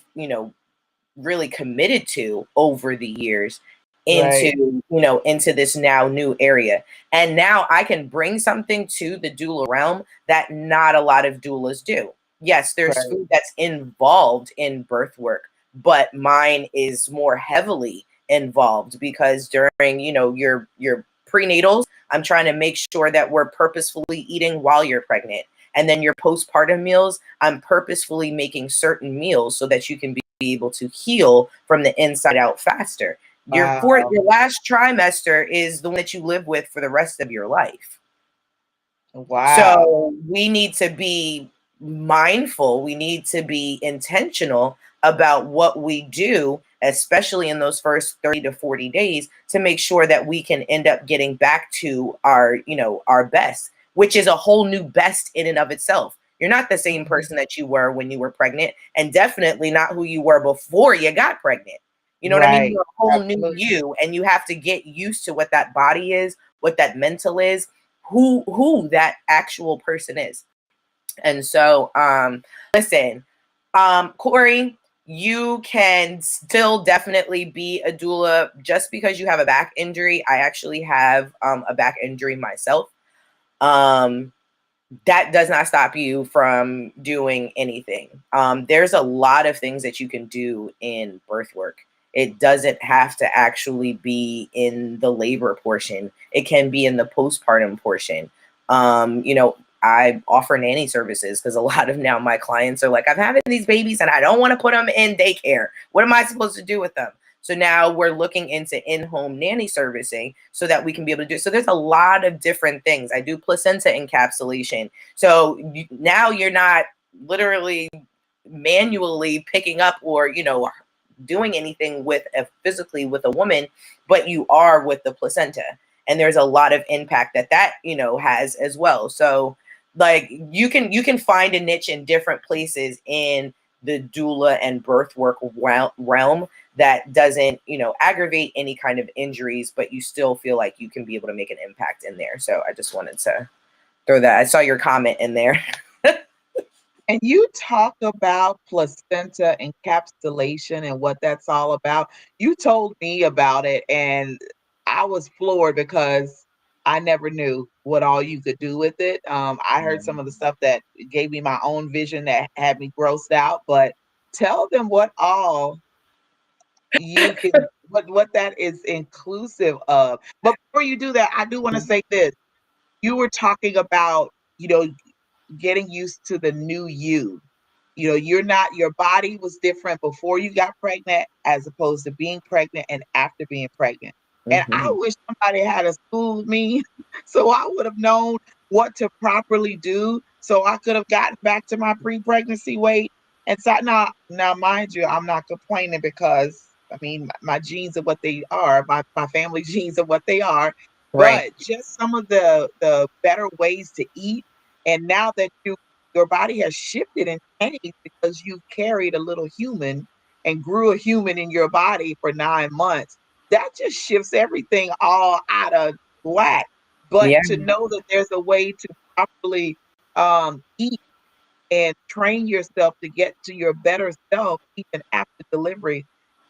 really committed to over the years Right. into this now new area. And now I can bring something to the doula realm that not a lot of doulas do. Yes, there's Right. food that's involved in birth work, but mine is more heavily involved because during, your prenatals, I'm trying to make sure that we're purposefully eating while you're pregnant. And then your postpartum meals, I'm purposefully making certain meals so that you can be able to heal from the inside out faster. Wow. Your last trimester is the one that you live with for the rest of your life. Wow. So we need to be mindful. We need to be intentional about what we do, especially in those first 30 to 40 days, to make sure that we can end up getting back to our best, which is a whole new best in and of itself. You're not the same Mhm. person that you were when you were pregnant, and definitely not who you were before you got pregnant. You know what I mean? Right. You're a whole new Absolutely. you, and you have to get used to what that body is, what that mental is, who that actual person is. And so, listen, Corey, you can still definitely be a doula just because you have a back injury. I actually have a back injury myself. That does not stop you from doing anything. There's a lot of things that you can do in birth work. It doesn't have to actually be in the labor portion. It can be in the postpartum portion. I offer nanny services because a lot of now my clients are like, I'm having these babies and I don't want to put them in daycare. What am I supposed to do with them? So now we're looking into in-home nanny servicing so that we can be able to do. So there's a lot of different things. I do placenta encapsulation. So now you're not literally manually picking up or, doing anything physically with a woman, but you are with the placenta. And there's a lot of impact that has as well. So like you can find a niche in different places in the doula and birth work realm that doesn't, aggravate any kind of injuries, but you still feel like you can be able to make an impact in there. So I just wanted to throw that. I saw your comment in there. And you talk about placenta encapsulation and what that's all about. You told me about it, and I was floored because I never knew what all you could do with it. I heard some of the stuff that gave me my own vision that had me grossed out, but tell them what all you can, what that is inclusive of. But before you do that, I do want to say this. You were talking about, getting used to the new you. Your body was different before you got pregnant as opposed to being pregnant and after being pregnant. And I wish somebody had a schooled me so I would have known what to properly do so I could have gotten back to my pre-pregnancy weight. And so now mind you, I'm not complaining because I mean my genes are what they are, my family genes are what they are, Right. but just some of the better ways to eat. And now that your body has shifted and changed because you've carried a little human and grew a human in your body for 9 months. That just shifts everything all out of whack. But Yeah. to know that there's a way to properly eat and train yourself to get to your better self even after delivery.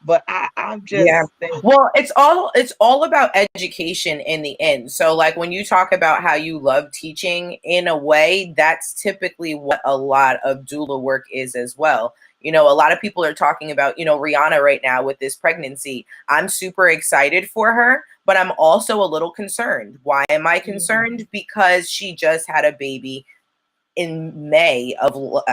But I'm Yeah. just saying, Well, it's all about education in the end. So like when you talk about how you love teaching, in a way, that's typically what a lot of doula work is as well. A lot of people are talking about, Rihanna right now with this pregnancy. I'm super excited for her, but I'm also a little concerned. Why am I concerned? Because she just had a baby in May of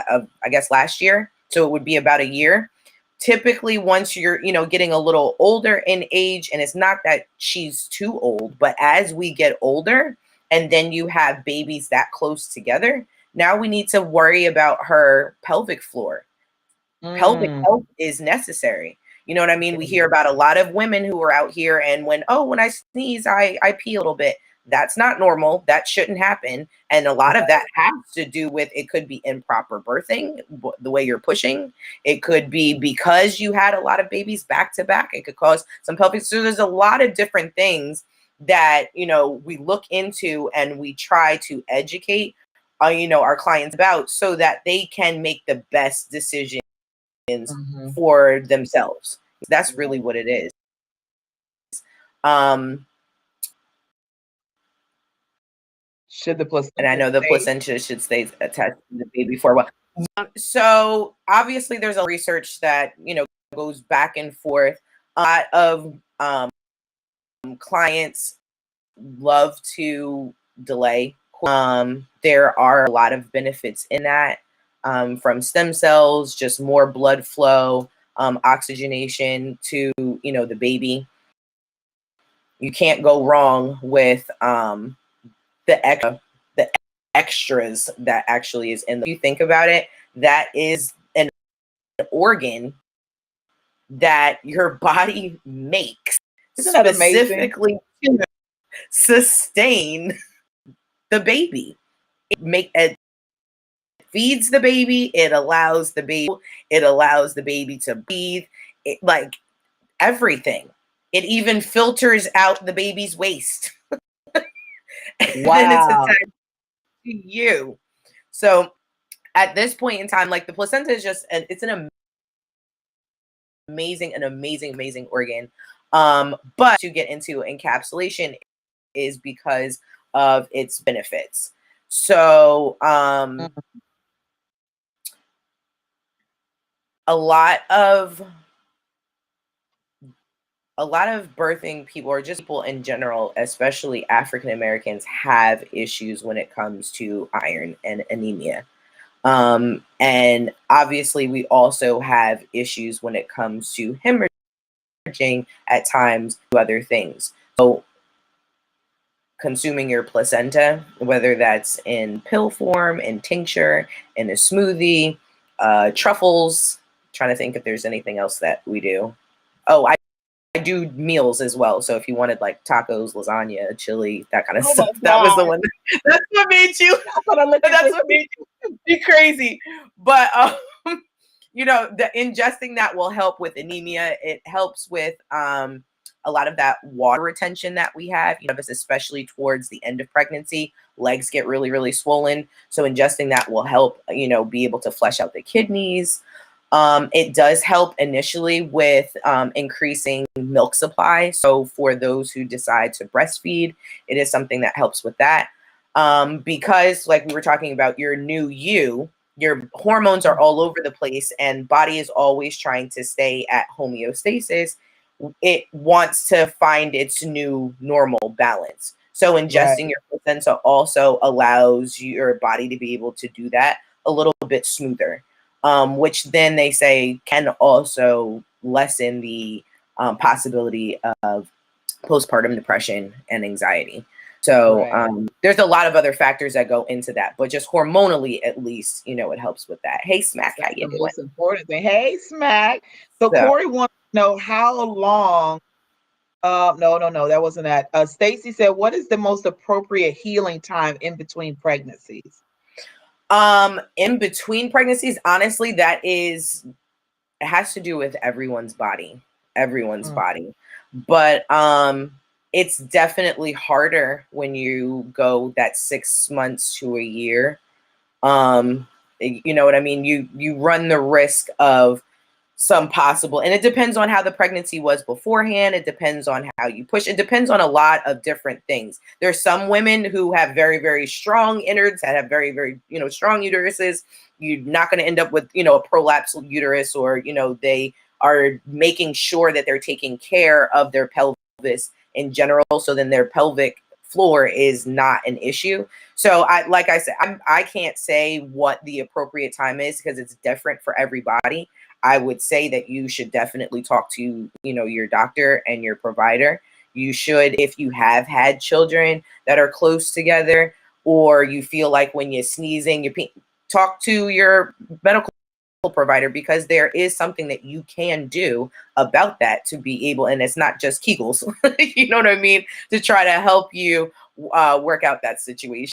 I guess last year. So it would be about a year. Typically, once you're, getting a little older in age, and it's not that she's too old, but as we get older and then you have babies that close together, now we need to worry about her pelvic floor. Pelvic mm, health is necessary. You know what I mean? We hear about a lot of women who are out here and when I sneeze, I pee a little bit. That's not normal. That shouldn't happen. And a lot of that has to do with, it could be improper birthing, the way you're pushing. It could be because you had a lot of babies back to back. It could cause some pelvic. So there's a lot of different things that, we look into and we try to educate, our clients about so that they can make the best decision mhm. for themselves. That's really what it is. Um, Should the and I placenta know the stay? placenta should stay attached to the baby for a while. So obviously, there's a research that goes back and forth. A lot of clients love to delay. There are a lot of benefits in that, from stem cells, just more blood flow, oxygenation to the baby. You can't go wrong with the extras that actually is in the. If you think about it, that is an organ that your body makes Isn't that amazing? specifically to sustain the baby. It feeds the baby. It allows the baby to breathe. It, like everything. It even filters out the baby's waste. Then it's Wow. attached to you. So at this point in time, like the placenta is just it's an amazing organ. But to get into encapsulation is because of its benefits. So Mm. a lot of birthing people, or just people in general, especially African Americans, have issues when it comes to iron and anemia. And obviously, we also have issues when it comes to hemorrhaging at times to other things. So, consuming your placenta, whether that's in pill form, in tincture, in a smoothie, truffles. Trying to think if there's anything else that we do. Oh, I do meals as well. So if you wanted like tacos, lasagna, chili, that kind of Oh my stuff, that was the God. one. That's what made you. I'm gonna look at That's this. what made you be crazy. But the ingesting that will help with anemia. It helps with a lot of that water retention that we have. Especially towards the end of pregnancy, legs get really swollen. So ingesting that will help. Be able to flush out the kidneys. It does help initially with increasing milk supply. So for those who decide to breastfeed, it is something that helps with that. Because like we were talking about, your hormones are all over the place, and body is always trying to stay at homeostasis. It wants to find its new normal balance. So Right. ingesting your placenta also allows your body to be able to do that a little bit smoother. Which then they say can also lessen the possibility of postpartum depression and anxiety. So Right. there's a lot of other factors that go into that, but just hormonally, at least, it helps with that. Hey, Smack, how That's you the doing? most important thing. Hey, Smack. So So, Corey wants to know how long. No, that wasn't that. Stacy said, "What is the most appropriate healing time in between pregnancies?" in between pregnancies, honestly, it has to do with everyone's Mm. body. But it's definitely harder when you go that 6 months to a year. You know what I mean? You run the risk of some possible, and it depends on how the pregnancy was beforehand. It depends on how you push. It depends on a lot of different things. There's some women who have very strong innards, that have very strong uteruses. You're not going to end up with a prolapsed uterus, or they are making sure that they're taking care of their pelvis in general, so then their pelvic floor is not an issue. So like I said, I can't say what the appropriate time is, because it's different for everybody. I would say that you should definitely talk to, your doctor and your provider. You should, if you have had children that are close together, or you feel like when you're sneezing, talk to your medical provider, because there is something that you can do about that to be able, and it's not just Kegels, you know what I mean, to try to help you work out that situation.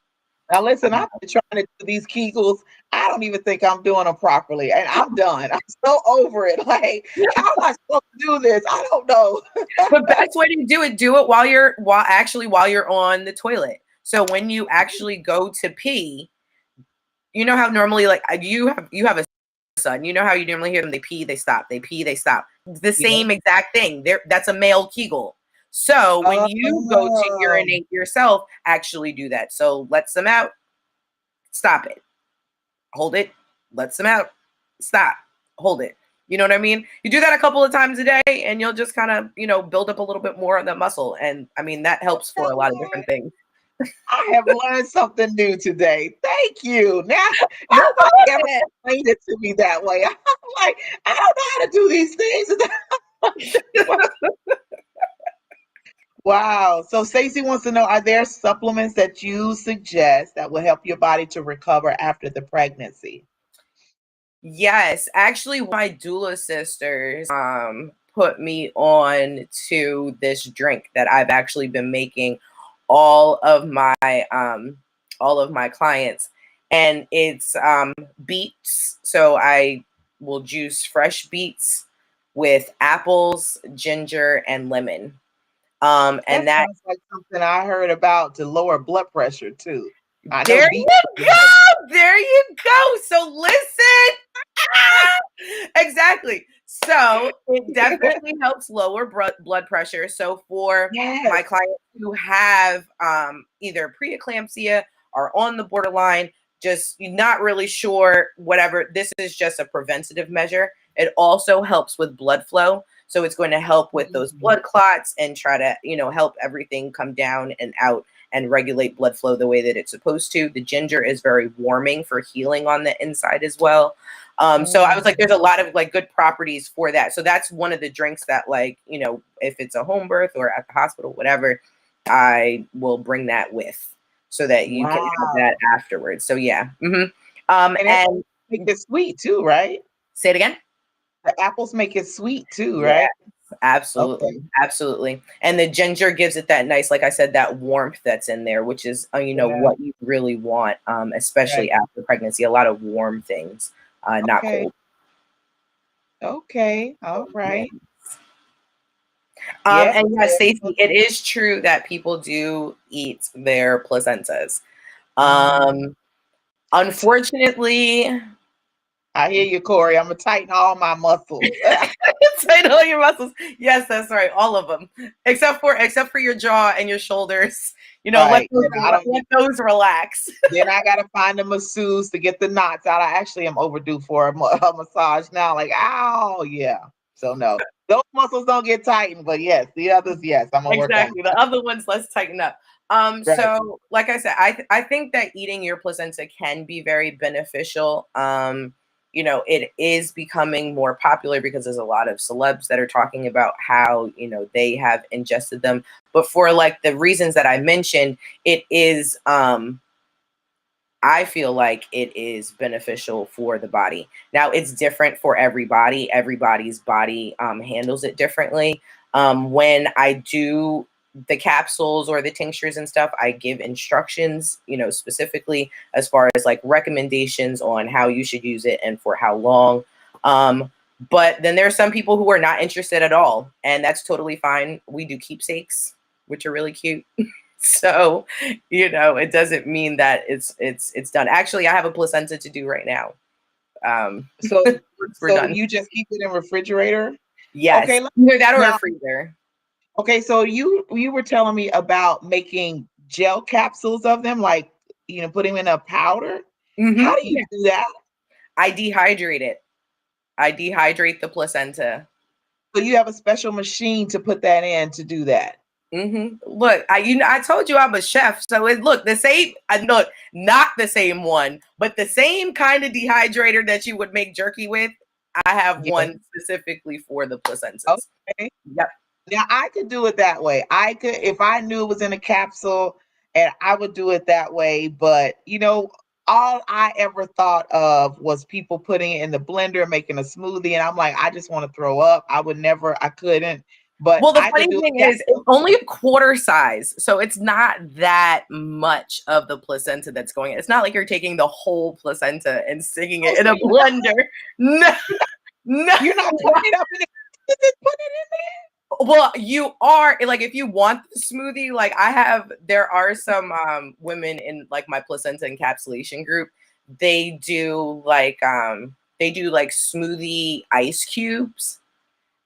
Now, listen, I've been trying to do these Kegels. I don't even think I'm doing them properly, and I'm done. I'm so over it. Like, how am I supposed to do this? I don't know. The best way to do it while you're on the toilet. So when you actually go to pee, you know how normally, like, you have a son. You know how you normally hear them, they pee, they stop, they pee, they stop. The Yeah. same exact thing. That's a male Kegel. So when you go to Oh, urinate yourself, actually do that. So lets them out, stop it, hold it, lets them out, stop, hold it. You know what I mean? You do that a couple of times a day, and you'll just kind of, build up a little bit more of that muscle. And I mean, that helps you for a lot of know different what? things. I have learned something new today. Thank you. Now, nobody ever explained it to me that way. I'm like, I don't know how to do these things. Wow. So Stacey wants to know, are there supplements that you suggest that will help your body to recover after the pregnancy? Yes, actually, my doula sisters put me on to this drink that I've actually been making all of my um all of my clients, and it's beets. So I will juice fresh beets with apples, ginger, and lemon. And That that sounds like something I heard about to lower blood pressure too. I know there beets. you go. There you go. So listen. Exactly. So it definitely helps lower blood pressure. So for my Yes. clients who have either preeclampsia or on the borderline, just not really sure, whatever, this is just a preventative measure. It also helps with blood flow. So it's going to help with those Mhm. blood clots and try to, help everything come down and out and regulate blood flow the way that it's supposed to. The ginger is very warming for healing on the inside as well. So I was like, there's a lot of like good properties for that. So that's one of the drinks that, like, if it's a home birth or at the hospital, whatever, I will bring that with so that you can have that Wow. afterwards. So yeah. And it And make it sweet too, right? say it again. The apples make it sweet too, Yeah, right? absolutely. Okay. Absolutely. And the ginger gives it that nice, like I said, that warmth that's in there, which is, Yeah. what you really want, especially Right. after pregnancy, a lot of warm things, not Okay. cold. Okay. All Yeah. right. Yes. And yes, Stacey, Yes. it is true that people do eat their placentas. Mhm. Um, Unfortunately, I hear you, Corey. I'm gonna tighten all my muscles. tight all your muscles. Yes, that's right, all of them, except for your jaw and your shoulders. Let Right. those And I don't let those relax. then I gotta find a masseuse to get the knots out. I actually am overdue for a massage now. Like, ow, yeah. So no, those muscles don't get tightened, but yes, the others, yes, I'm gonna work on Exactly. The other ones, let's tighten up. that. Right. So like I said, I think that eating your placenta can be very beneficial. It is becoming more popular because there's a lot of celebs that are talking about how, they have ingested them. But for like the reasons that I mentioned, it is I feel like it is beneficial for the body. Now, it's different for everybody. Everybody's body handles it differently. When I do the capsules or the tinctures and stuff, I give instructions, specifically as far as like recommendations on how you should use it and for how long. But then there are some people who are not interested at all, and that's totally fine. We do keepsakes, which are really cute. So, it doesn't mean that it's done. Actually, I have a placenta to do right now. So We're so done. you just keep it in refrigerator? Okay, Yes, either that or a now freezer. okay, so you were telling me about making gel capsules of them, like put them in a powder. How do you Yeah, do that? I dehydrate it. I dehydrate the placenta. So you have a special machine to put that in to do that. Look, I told you I'm a chef, so look the same. Look, not the same one, but the same kind of dehydrator that you would make jerky with. I have Yeah. one specifically for the placentas. Okay. Yep. Now I could do it that way. I could if I knew it was in a capsule and I would do it that way, but all I ever thought of was people putting it in the blender, making a smoothie, and I'm like, I just want to throw up. I couldn't. But Well, the I could funny do thing a is, it's capsule. only a quarter size, so it's not that much of the placenta that's going in. It's not like you're taking the whole placenta and sticking Oh, it in so a blender. No, no. you're not putting it up in it. Just put it in Well, you are like if you want the smoothie, like there are some women in like my placenta encapsulation group. They do like smoothie ice cubes,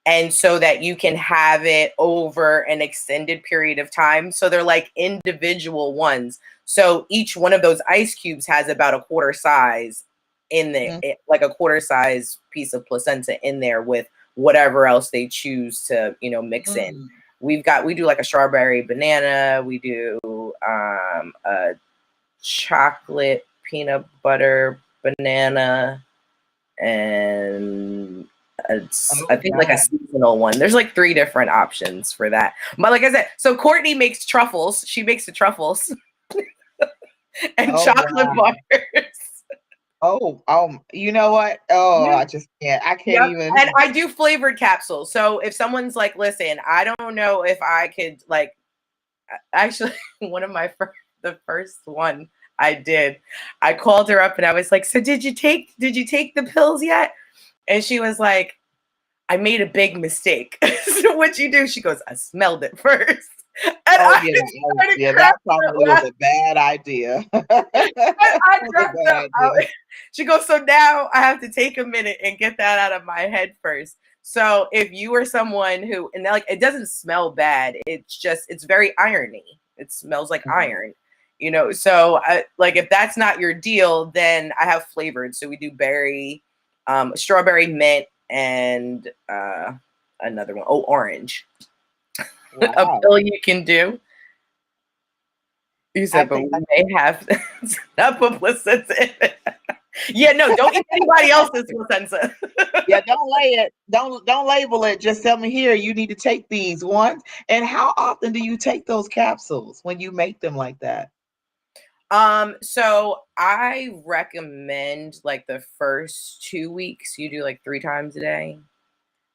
and so that you can have it over an extended period of time. So they're like individual ones. So each one of those ice cubes has about a quarter size in there, there. like a quarter size piece of placenta in there with whatever else they choose to, mix in. Mm. We do like a strawberry banana, we do a chocolate peanut butter banana, and I Oh think like a God. seasonal one. There's like three different options for that. But like I said, so Courtney makes truffles. She makes the truffles and Oh chocolate wow. bars. You know what? Oh, Yep. I just can't. I can't Yep. even. And I do flavored capsules. So if someone's like, listen, I don't know if I could like actually one of my the first one I did, I called her up and I was like, so did you take the pills yet? And she was like, I made a big mistake. So what you do? She goes, I smelled it first. And Oh I yeah, started yeah. That cracking up probably was laughing. a bad idea. That I was a cracked bad up. idea. She goes, so now I have to take a minute and get that out of my head first. So if you are someone who, and like, it doesn't smell bad, it's very irony. It smells like Mhm. iron, So like, if that's not your deal, then I have flavored. So we do berry, strawberry, mint, and another one. Oh, orange. A Wow. pill you can do. You I said, but think we may have not put placenta in it. Yeah, no, don't eat anybody else's placenta. yeah, don't lay it. Don't label it. Just tell me here. You need to take these ones. And how often do you take those capsules when you make them like that? So I recommend like the first 2 weeks you do like 3 times a day.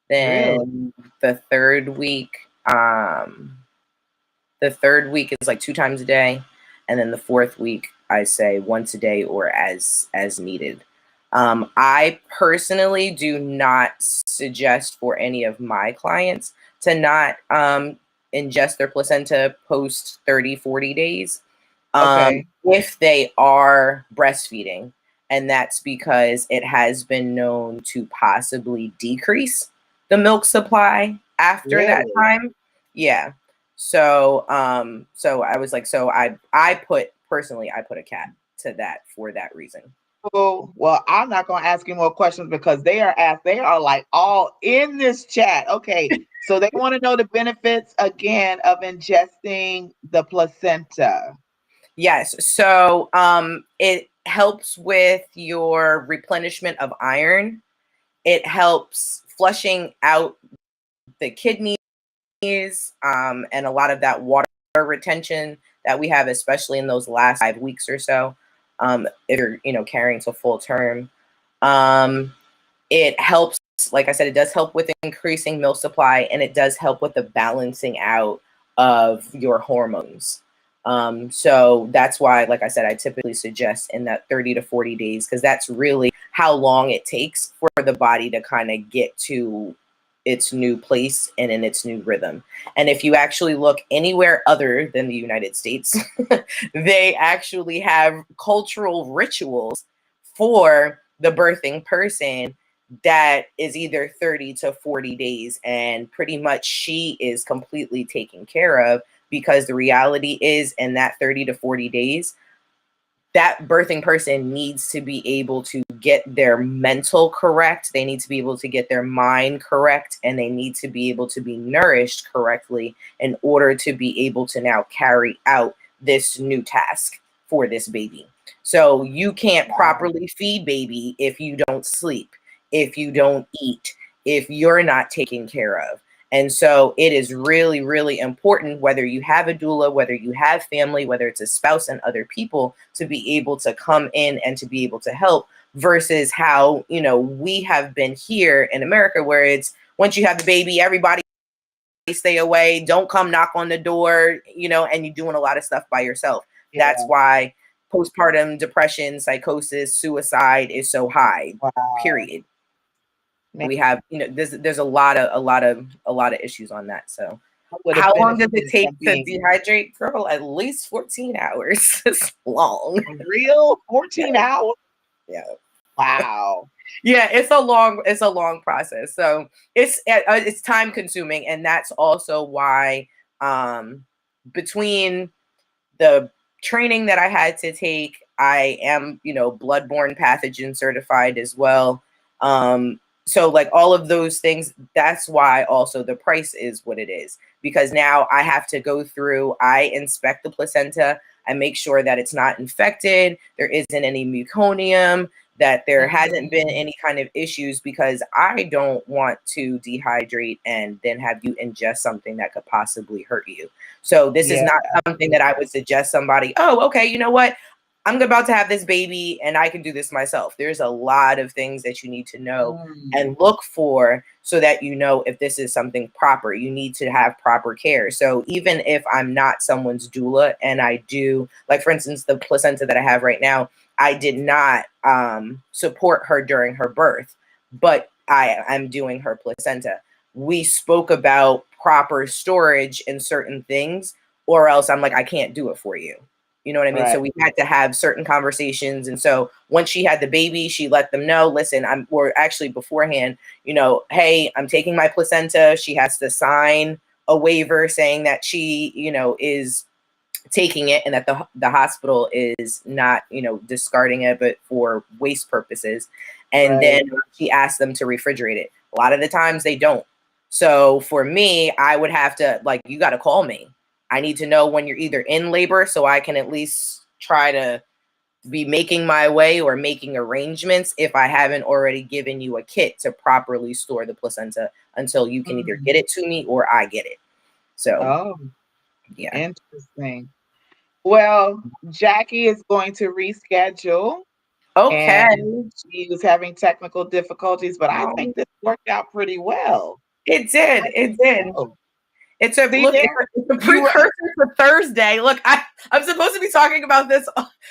Really? Then the third week, um, the third week is like 2 times a day, and then the fourth week I say once a day or as needed. I personally do not suggest for any of my clients to not ingest their placenta post 30, 40 days Okay. if they are breastfeeding. And that's because it has been known to possibly decrease the milk supply after that Really? time. Yeah. So I was like, so I put a cap to that for that reason. Well, I'm not going to ask you more questions because they are asked. They are like all in this chat. Okay, so they want to know the benefits again of ingesting the placenta. Yes. So it helps with your replenishment of iron. It helps flushing out the kidneys, and a lot of that water retention that we have, especially in those last 5 weeks or so. If you're, carrying to full term, um, it helps. Like I said, it does help with increasing milk supply, and it does help with the balancing out of your hormones. So that's why, like I said, I typically suggest in that 30 to 40 days, because that's really how long it takes for the body to kind of get to its new place and in its new rhythm. And if you actually look anywhere other than the United States, they actually have cultural rituals for the birthing person that is either 30 to 40 days, and pretty much she is completely taken care of, because the reality is in that 30 to 40 days that birthing person needs to be able to get their mental correct. They need to be able to get their mind correct, and they need to be able to be nourished correctly in order to be able to now carry out this new task for this baby. So you can't Wow. properly feed baby if you don't sleep, if you don't eat, if you're not taken care of. And so it is really, really important, whether you have a doula, whether you have family, whether it's a spouse and other people, to be able to come in and to be able to help, versus how, we have been here in America, where it's once you have the baby, everybody stay away, don't come knock on the door, and you're doing a lot of stuff by yourself. That's Yeah. why postpartum depression, psychosis, suicide is so high, Wow. period. Man, We have, there's a lot of issues on that. So I would have how long does it benefited take from to being dehydrate? Girl, at least 14 hours. It's long. real Yeah, 14 hours. yeah. Wow. Yeah, it's a long process. So it's time consuming, and that's also why, between the training that I had to take, I am, bloodborne pathogen certified as well. So like all of those things, that's why also the price is what it is, because now I have to go through, I inspect the placenta, I make sure that it's not infected, there isn't any meconium, that there hasn't been Mhm. any kind of issues, because I don't want to dehydrate and then have you ingest something that could possibly hurt you. So this is Yeah. not something that I would suggest somebody, oh, okay, you know what? I'm about to have this baby and I can do this myself. There's a lot of things that you need to know Mm. and look for, so that if this is something proper. You need to have proper care. So even if I'm not someone's doula and I do, like for instance, the placenta that I have right now, I did not support her during her birth, but I'm doing her placenta. We spoke about proper storage and certain things, or else I'm like, I can't do it for you. You know what I mean? Right. So we had to have certain conversations. And so once she had the baby, she let them know, listen, or actually beforehand, you know, hey, I'm taking my placenta. She has to sign a waiver saying that she, you know, is taking it and that the hospital is not, you know, discarding it, but for waste purposes. And Right. then she asked them to refrigerate it. A lot of the times they don't. So for me, I would have to, like, you got to call me. I need to know when you're either in labor so I can at least try to be making my way or making arrangements if I haven't already given you a kit to properly store the placenta until you can either get it to me or I get it. So, Oh, yeah. interesting. Well, Jackie is going to reschedule, Okay. and she was having technical difficulties, but I think this worked out pretty well. It did. I It think did. so. It's a See look. there, It's a you were precursor to Thursday. Look, I'm supposed to be talking about this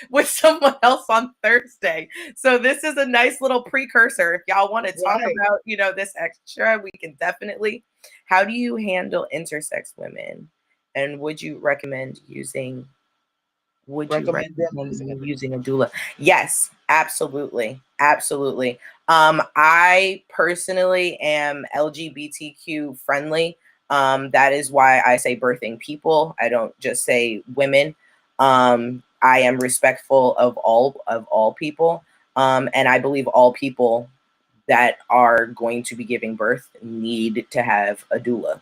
with someone else on Thursday, so this is a nice little precursor. If y'all want to talk right. about, you know, this extra, we can definitely. How do you handle intersex women, and would you Recommend them recommend using me it. using a doula? Yes, absolutely. Absolutely. I personally am LGBTQ friendly. That is why I say birthing people. I don't just say women. I am respectful of all people. And I believe all people that are going to be giving birth need to have a doula.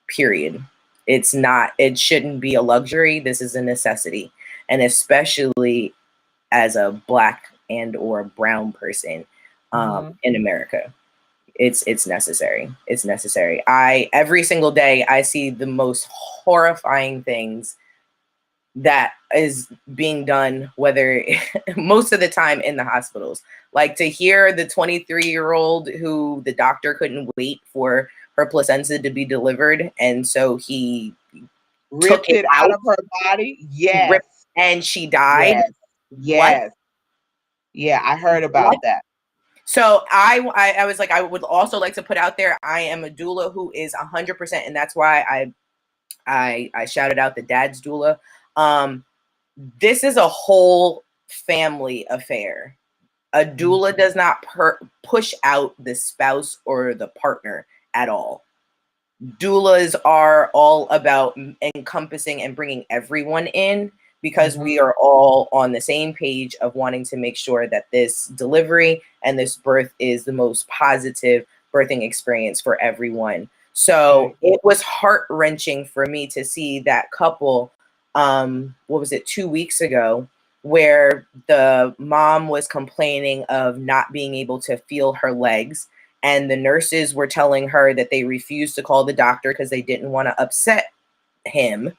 Period. It shouldn't be a luxury. This is a necessity. And especially as a Black and or brown person Mhm. in America, it's necessary. It's necessary. Every single day I see the most horrifying things that is being done, whether most of the time in the hospitals. Like to hear the 23-year-old who the doctor couldn't wait for her placenta to be delivered, and so he took Ripped it it out out, of her body. ripped, Yes. and she died. Yes. What? Yes. Yeah, I heard What? about that. So I was like, I would also like to put out there, I am a doula who is 100%, and that's why I shouted out the dad's doula. This is a whole family affair. A Mhm. doula does not push out the spouse or the partner at all. Doulas are all about encompassing and bringing everyone in because we Mhm. are all on the same page of wanting to make sure that this delivery and this birth is the most positive birthing experience for everyone. So Right. it was heart-wrenching for me to see that couple, what was it, 2 weeks ago, where the mom was complaining of not being able to feel her legs, and the nurses were telling her that they refused to call the doctor because they didn't want to upset him.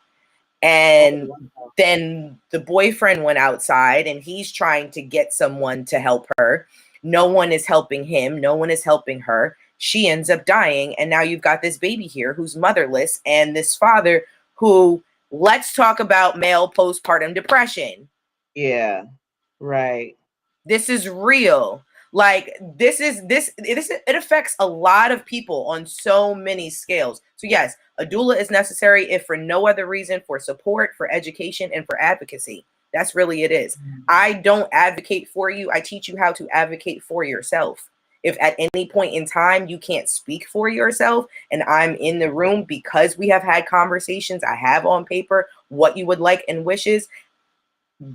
Oh, And wow. then the boyfriend went outside and he's trying to get someone to help her. No one is helping him. No one is helping her. She ends up dying. And now you've got this baby here who's motherless, and this father who, let's talk about male postpartum depression. Yeah. Right. This is real. Like it affects a lot of people on so many scales. So yes, a doula is necessary if for no other reason, for support, for education, and for advocacy. That's really it is. Mhm. I don't advocate for you. I teach you how to advocate for yourself. If at any point in time you can't speak for yourself and I'm in the room because we have had conversations, I have on paper what you would like and wishes,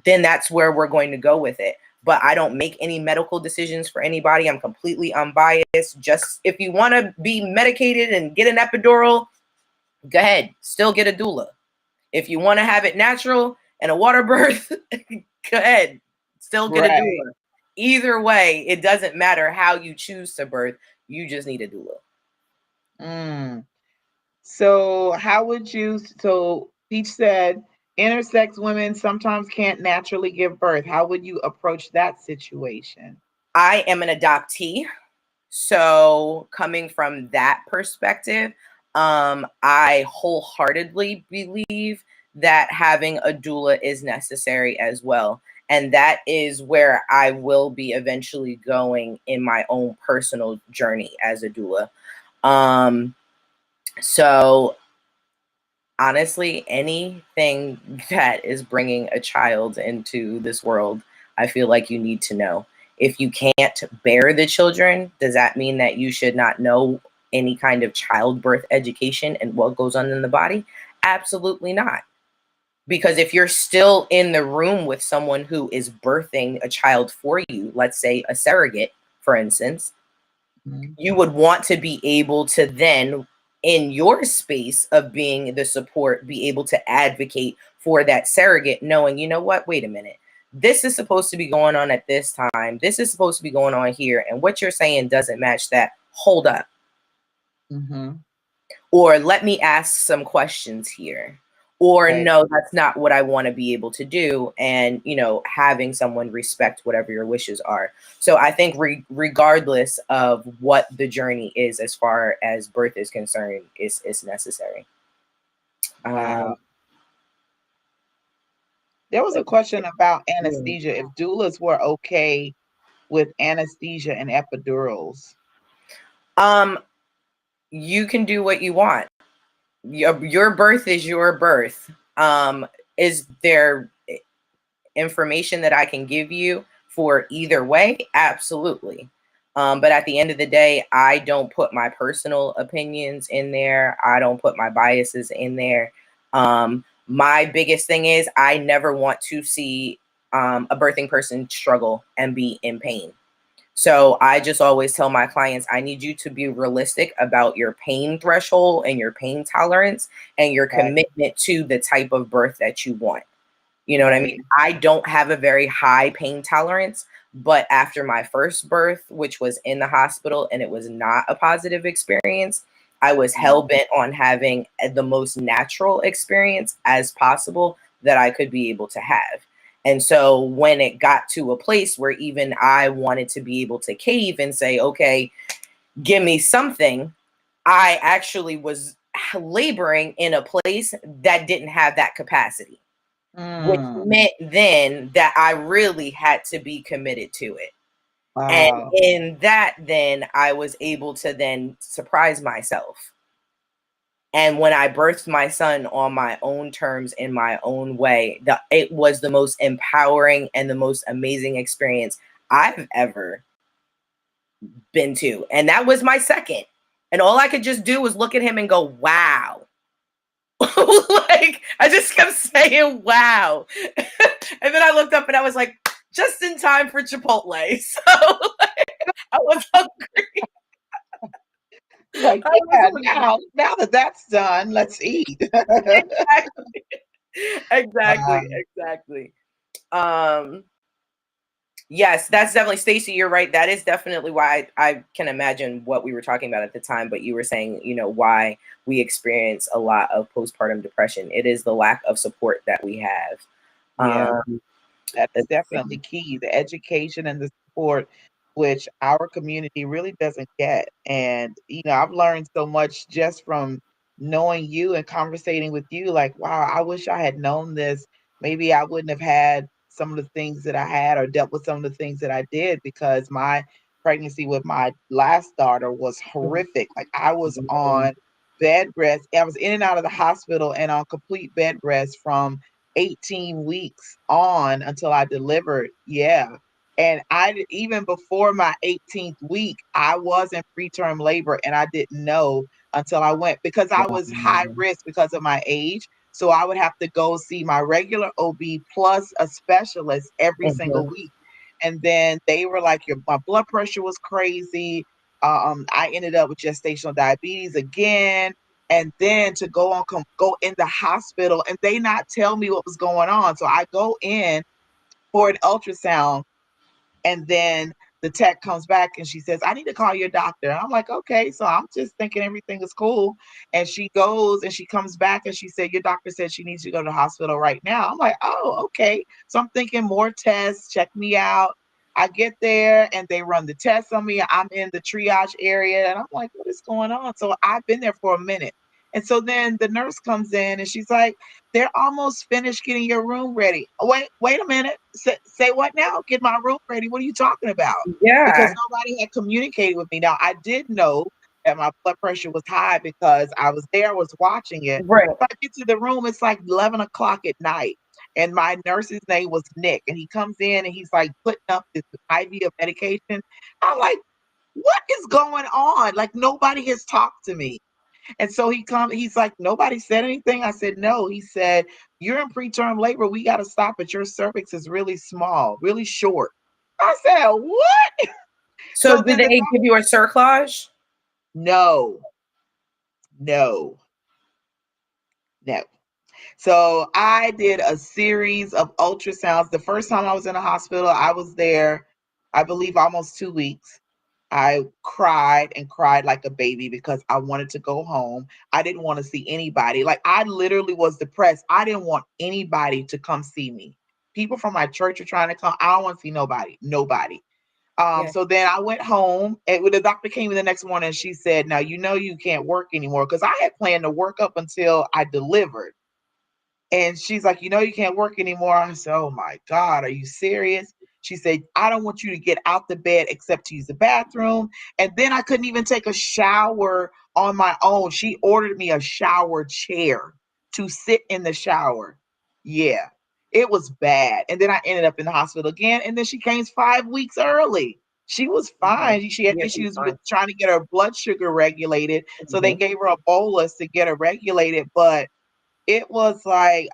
then that's where we're going to go with it. But I don't make any medical decisions for anybody. I'm completely unbiased. Just if you want to be medicated and get an epidural, go ahead. Still get a doula. If you want to have it natural and a water birth, go ahead. Still get a Right. doula. Either way, it doesn't matter how you choose to birth. You just need a doula. Mm. So how would you so Peach said intersex women sometimes can't naturally give birth. How would you approach that situation? I am an adoptee. So coming from that perspective, I wholeheartedly believe that having a doula is necessary as well. And that is where I will be eventually going in my own personal journey as a doula. So honestly, anything that is bringing a child into this world, I feel like you need to know. If you can't bear the children, does that mean that you should not know any kind of childbirth education and what goes on in the body? Absolutely not. Because if you're still in the room with someone who is birthing a child for you, let's say a surrogate, for instance, you would want to be able to then, in your space of being the support, be able to advocate for that surrogate, knowing, you know what, wait a minute, this is supposed to be going on at this time, this is supposed to be going on here, and what you're saying doesn't match that. Hold up. Or let me ask some questions here. Or Right. no, that's not what I want to be able to do. And, having someone respect whatever your wishes are. So I think regardless of what the journey is, as far as birth is concerned, is necessary. Wow. There was a question about anesthesia. If doulas were okay with anesthesia and epidurals. You can do what you want. Your birth is your birth. Is there information that I can give you for either way? Absolutely. But at the end of the day, I don't put my personal opinions in there. I don't put my biases in there. My biggest thing is I never want to see a birthing person struggle and be in pain. So I just always tell my clients, I need you to be realistic about your pain threshold and your pain tolerance and your commitment to the type of birth that you want. You know what I mean? I don't have a very high pain tolerance, but after my first birth, which was in the hospital and it was not a positive experience, I was hell bent on having the most natural experience as possible that I could be able to have. And so when it got to a place where even I wanted to be able to cave and say, okay, give me something, I actually was laboring in a place that didn't have that capacity, which meant then that I really had to be committed to it. And Wow. in that, then I was able to then surprise myself. And when I birthed my son on my own terms, in my own way, it was the most empowering and the most amazing experience I've ever been to. And that was my second. And all I could just do was look at him and go, wow. Like, I just kept saying, wow. And then I looked up and I was like, just in time for Chipotle. So I was hungry. Like, yeah, now that that's done, let's eat. Exactly. Yes, that's definitely, Stacey, you're right. That is definitely why I can imagine what we were talking about at the time, but you were saying, why we experience a lot of postpartum depression. It is the lack of support that we have. Yeah. That's definitely key. The education and the support, which our community really doesn't get. And, I've learned so much just from knowing you and conversating with you. Like, wow, I wish I had known this. Maybe I wouldn't have had some of the things that I had or dealt with some of the things that I did, because my pregnancy with my last daughter was horrific. Like, I was on bed rest. I was in and out of the hospital and on complete bed rest from 18 weeks on until I delivered. Yeah. And even before my 18th week, I was in preterm labor and I didn't know until I went, because I was high risk because of my age. So I would have to go see my regular OB plus a specialist every single week. And then they were like, my blood pressure was crazy. I ended up with gestational diabetes again. And then to go in the hospital and they not tell me what was going on. So I go in for an ultrasound, and then the tech comes back and she says, I need to call your doctor. And I'm like, okay. So I'm just thinking everything is cool. And she goes and she comes back and she said, your doctor said she needs you to go to the hospital right now. I'm like, oh, okay. So I'm thinking more tests, check me out. I get there and they run the tests on me. I'm in the triage area and I'm like, what is going on? So I've been there for a minute. And so then the nurse comes in and she's like, they're almost finished getting your room ready. Oh, wait a minute. Say what now? Get my room ready. What are you talking about? Because Yeah. nobody had communicated with me. Now, I did know that my blood pressure was high because I was there, was watching it. Right. But I get to the room, it's like 11 o'clock at night. And my nurse's name was Nick. And he comes in and he's like putting up this IV of medication. I'm like, what is going on? Like, nobody has talked to me. And so he's like, nobody said anything. I said, no. He said, you're in preterm labor. We got to stop it. Your cervix is really small, really short. I said, what? So So did then they give you a cerclage? no, no, no. So I did a series of ultrasounds. The first time I was in a hospital, I was there, I believe, almost 2 weeks. I cried and cried like a baby because I wanted to go home. I didn't want to see anybody. Like, I literally was depressed. I didn't want anybody to come see me. People from my church are trying to come. I don't want to see nobody. Nobody. Yeah. So then I went home, and when the doctor came in the next morning, she said, now you know you can't work anymore, because I had planned to work up until I delivered. And she's like, you know, you can't work anymore. I said, oh my God, are you serious? She said, I don't want you to get out the bed except to use the bathroom. And then I couldn't even take a shower on my own. She ordered me a shower chair to sit in the shower. Yeah, it was bad. And then I ended up in the hospital again. And then she came 5 weeks early. She was Mhm. fine. She had Yeah, she's issues with fine. trying to get her blood sugar regulated. So they Mhm. gave her a bolus to get her regulated. But it was like,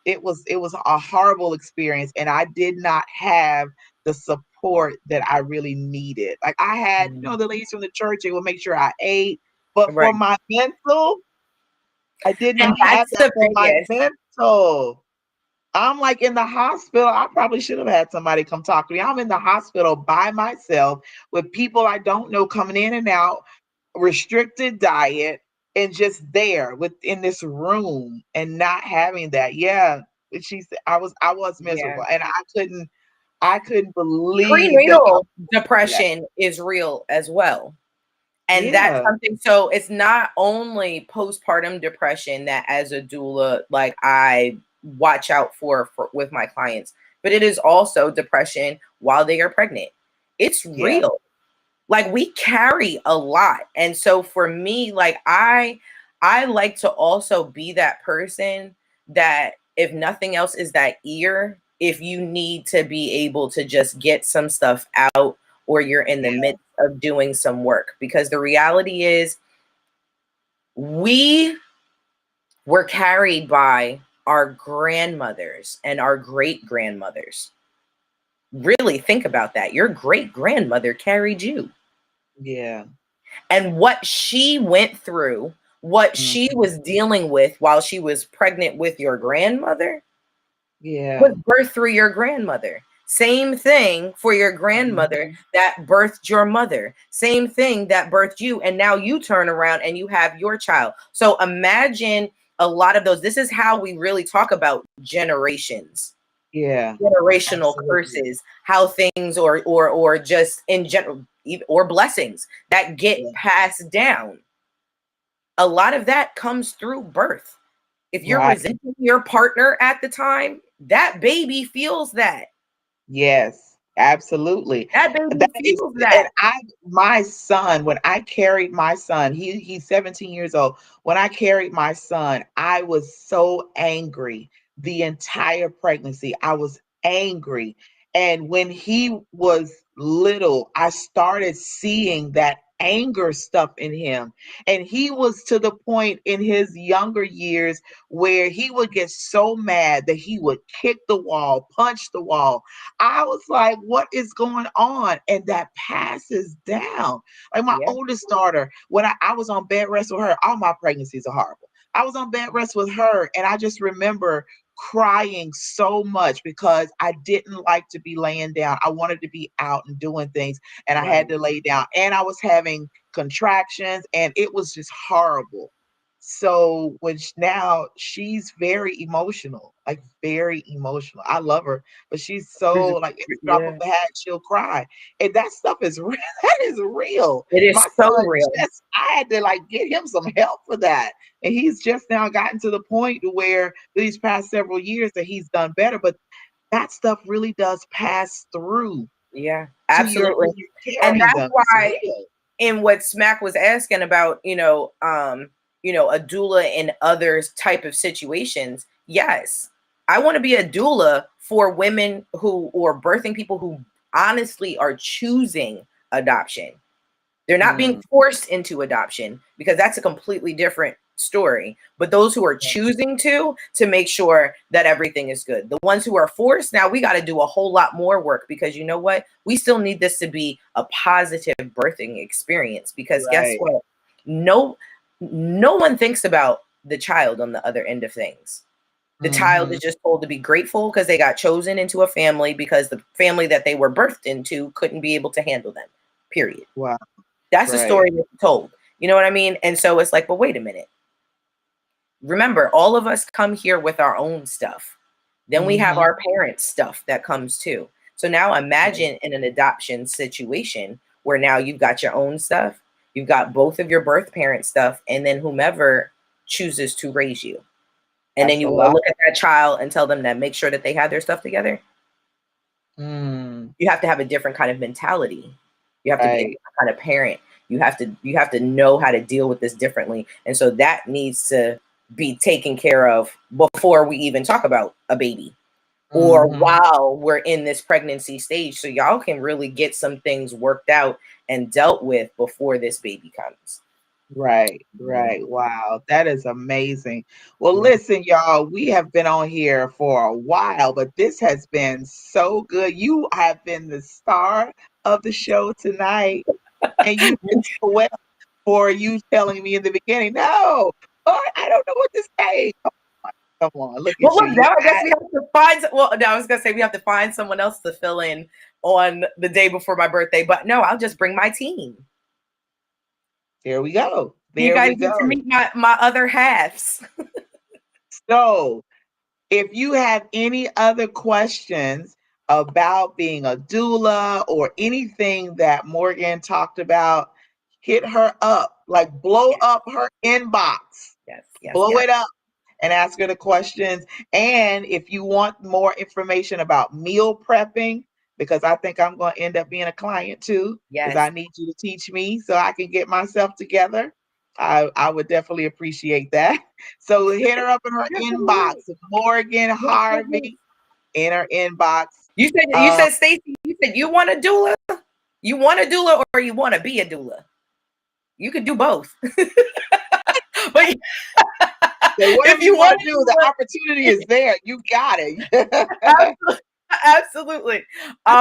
it was a horrible experience, and I did not have the support that I really needed. Like, I had, Mhm. the ladies from the church, they would make sure I ate, but for Right. my mental, I did And not have that's that the for my biggest. mental. I'm like in the hospital. I probably should have had somebody come talk to me. I'm in the hospital by myself with people I don't know coming in and out, restricted diet, and just there within this room and not having that. Yeah. She said I was Yeah. miserable, and I couldn't believe that I Prenatal was that. depression is real as well. And that's Yeah. something, so it's not only postpartum depression that as a doula, like I watch out for with my clients, but it is also depression while they are pregnant. It's Yeah. real. Like we carry a lot. And so for me, like I like to also be that person that if nothing else is that ear, if you need to be able to just get some stuff out or you're in the Yeah. midst of doing some work, because the reality is we were carried by our grandmothers and our great grandmothers. Really think about that. Your great grandmother carried you. Yeah. And what she went through, what she Mhm. was dealing with while she was pregnant with your grandmother, was Yeah. birthed through your grandmother. Same thing for your grandmother Mhm. that birthed your mother. Same thing that birthed you. And now you turn around and you have your child. So imagine a lot of those. This is how we really talk about generations, Yeah. generational Absolutely. curses, how things or just in general, or blessings that get Yeah. passed down. A lot of that comes through birth. If you're Right. resenting your partner at the time, that baby feels that. Yes, absolutely. That That baby is, feels and that. my son, when I carried my son, he's 17 years old. When I carried my son, I was so angry the entire pregnancy. I was angry. And when he was little, I started seeing that anger stuff in him. And he was to the point in his younger years where he would get so mad that he would kick the wall, punch the wall. I was like, what is going on? And that passes down. Like my Yeah, oldest daughter, when I was on bed rest with her, all my pregnancies are horrible. I was on bed rest with her, and I just remember crying so much because I didn't like to be laying down. I wanted to be out and doing things, and I had right. to lay down. And I was having contractions, and it was just horrible. So which now she's very emotional, like very emotional. I love her, but she's so like at the drop of Yeah, a hat, she'll cry. And that stuff is real. That is real. it My is so son real. just I had to like get him some help for that. And he's just now gotten to the point where these past several years that he's done better. But that stuff really does pass through Yeah, to your absolutely. when you're And carrying that's them. It's why real. in what Smack was asking about, a doula in others type of situations, yes. I want to be a doula for women who or birthing people who honestly are choosing adoption. They're not being Mm, forced into adoption because that's a completely different story. But those who are choosing to make sure that everything is good. The ones who are forced, now we got to do a whole lot more work because you know what? We still need this to be a positive birthing experience because guess right. what? No no one thinks about the child on the other end of things. The child Hmm. is just told to be grateful because they got chosen into a family because the family that they were birthed into couldn't be able to handle them. Period. Wow. That's the Right. story that's told. You know what I mean? And so it's like, but wait a minute. Remember, all of us come here with our own stuff. Then we have Hmm. our parents' stuff that comes too. So now Right. imagine in an adoption situation where now you've got your own stuff, you've got both of your birth parents' stuff, and then whomever chooses to raise you. And then That's you a want to lot. look at that child and tell them that make sure that they have their stuff together. Mm, You have to have a different kind of mentality. You have to be a right. different kind of parent. You have to know how to deal with this differently. And so that needs to be taken care of before we even talk about a baby or Hmm. while we're in this pregnancy stage so y'all can really get some things worked out and dealt with before this baby comes. Right. Mhm. Right. Wow. That is amazing. Well, Yeah. listen, y'all, we have been on here for a while, but this has been so good. You have been the star of the show tonight, and you did so well for you telling me in the beginning, no, Lord, I don't know what to say. Come on, look Well, at you. look, You now I guess got we have to find. Well, no, I was gonna say we have to find someone else to fill in on the day before my birthday, but no, I'll just bring my team. there we go. You There guys we get to go. meet my other halves. So, if you have any other questions about being a doula or anything that Morgan talked about, hit her up, like blow Yes, up her inbox, yes, yes, blow yes, it up and ask her the questions. And if you want more information about meal prepping, because I think I'm going to end up being a client too, because I yes. need you to teach me so I can get myself together. I would definitely appreciate that. So hit her up in her Yes, I inbox, will. Morgan Yes, I will. Harvey in her inbox. You said Um, Stacy, you said you want a doula? You want a doula or you want to be a doula? You could do both. But so whatever if you you want want to to do, the opportunity is there. You got it. I do it, absolutely.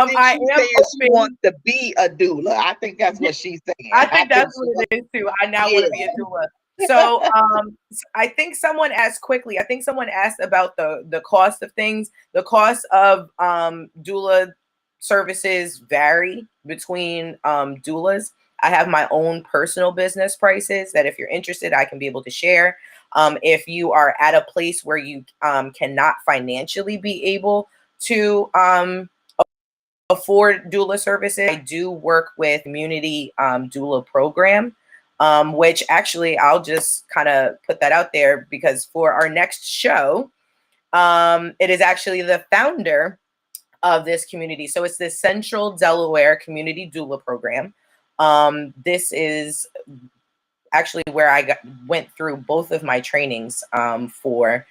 think I she's am saying she hoping. wants to be a doula. I think that's what she's saying. I I think think that's she what wants. it is too. I now want to be a Yeah. doula. So I think someone asked quickly. I think someone asked about the cost of things. The cost of doula services vary between doulas. I have my own personal business prices that if you're interested, I can be able to share. If you are at a place where you cannot financially be able to afford doula services, I do work with community doula program, which actually I'll just kind of put that out there because for our next show, it is actually the founder of this community. So it's the Central Delaware Community Doula Program. This is actually where went through both of my trainings for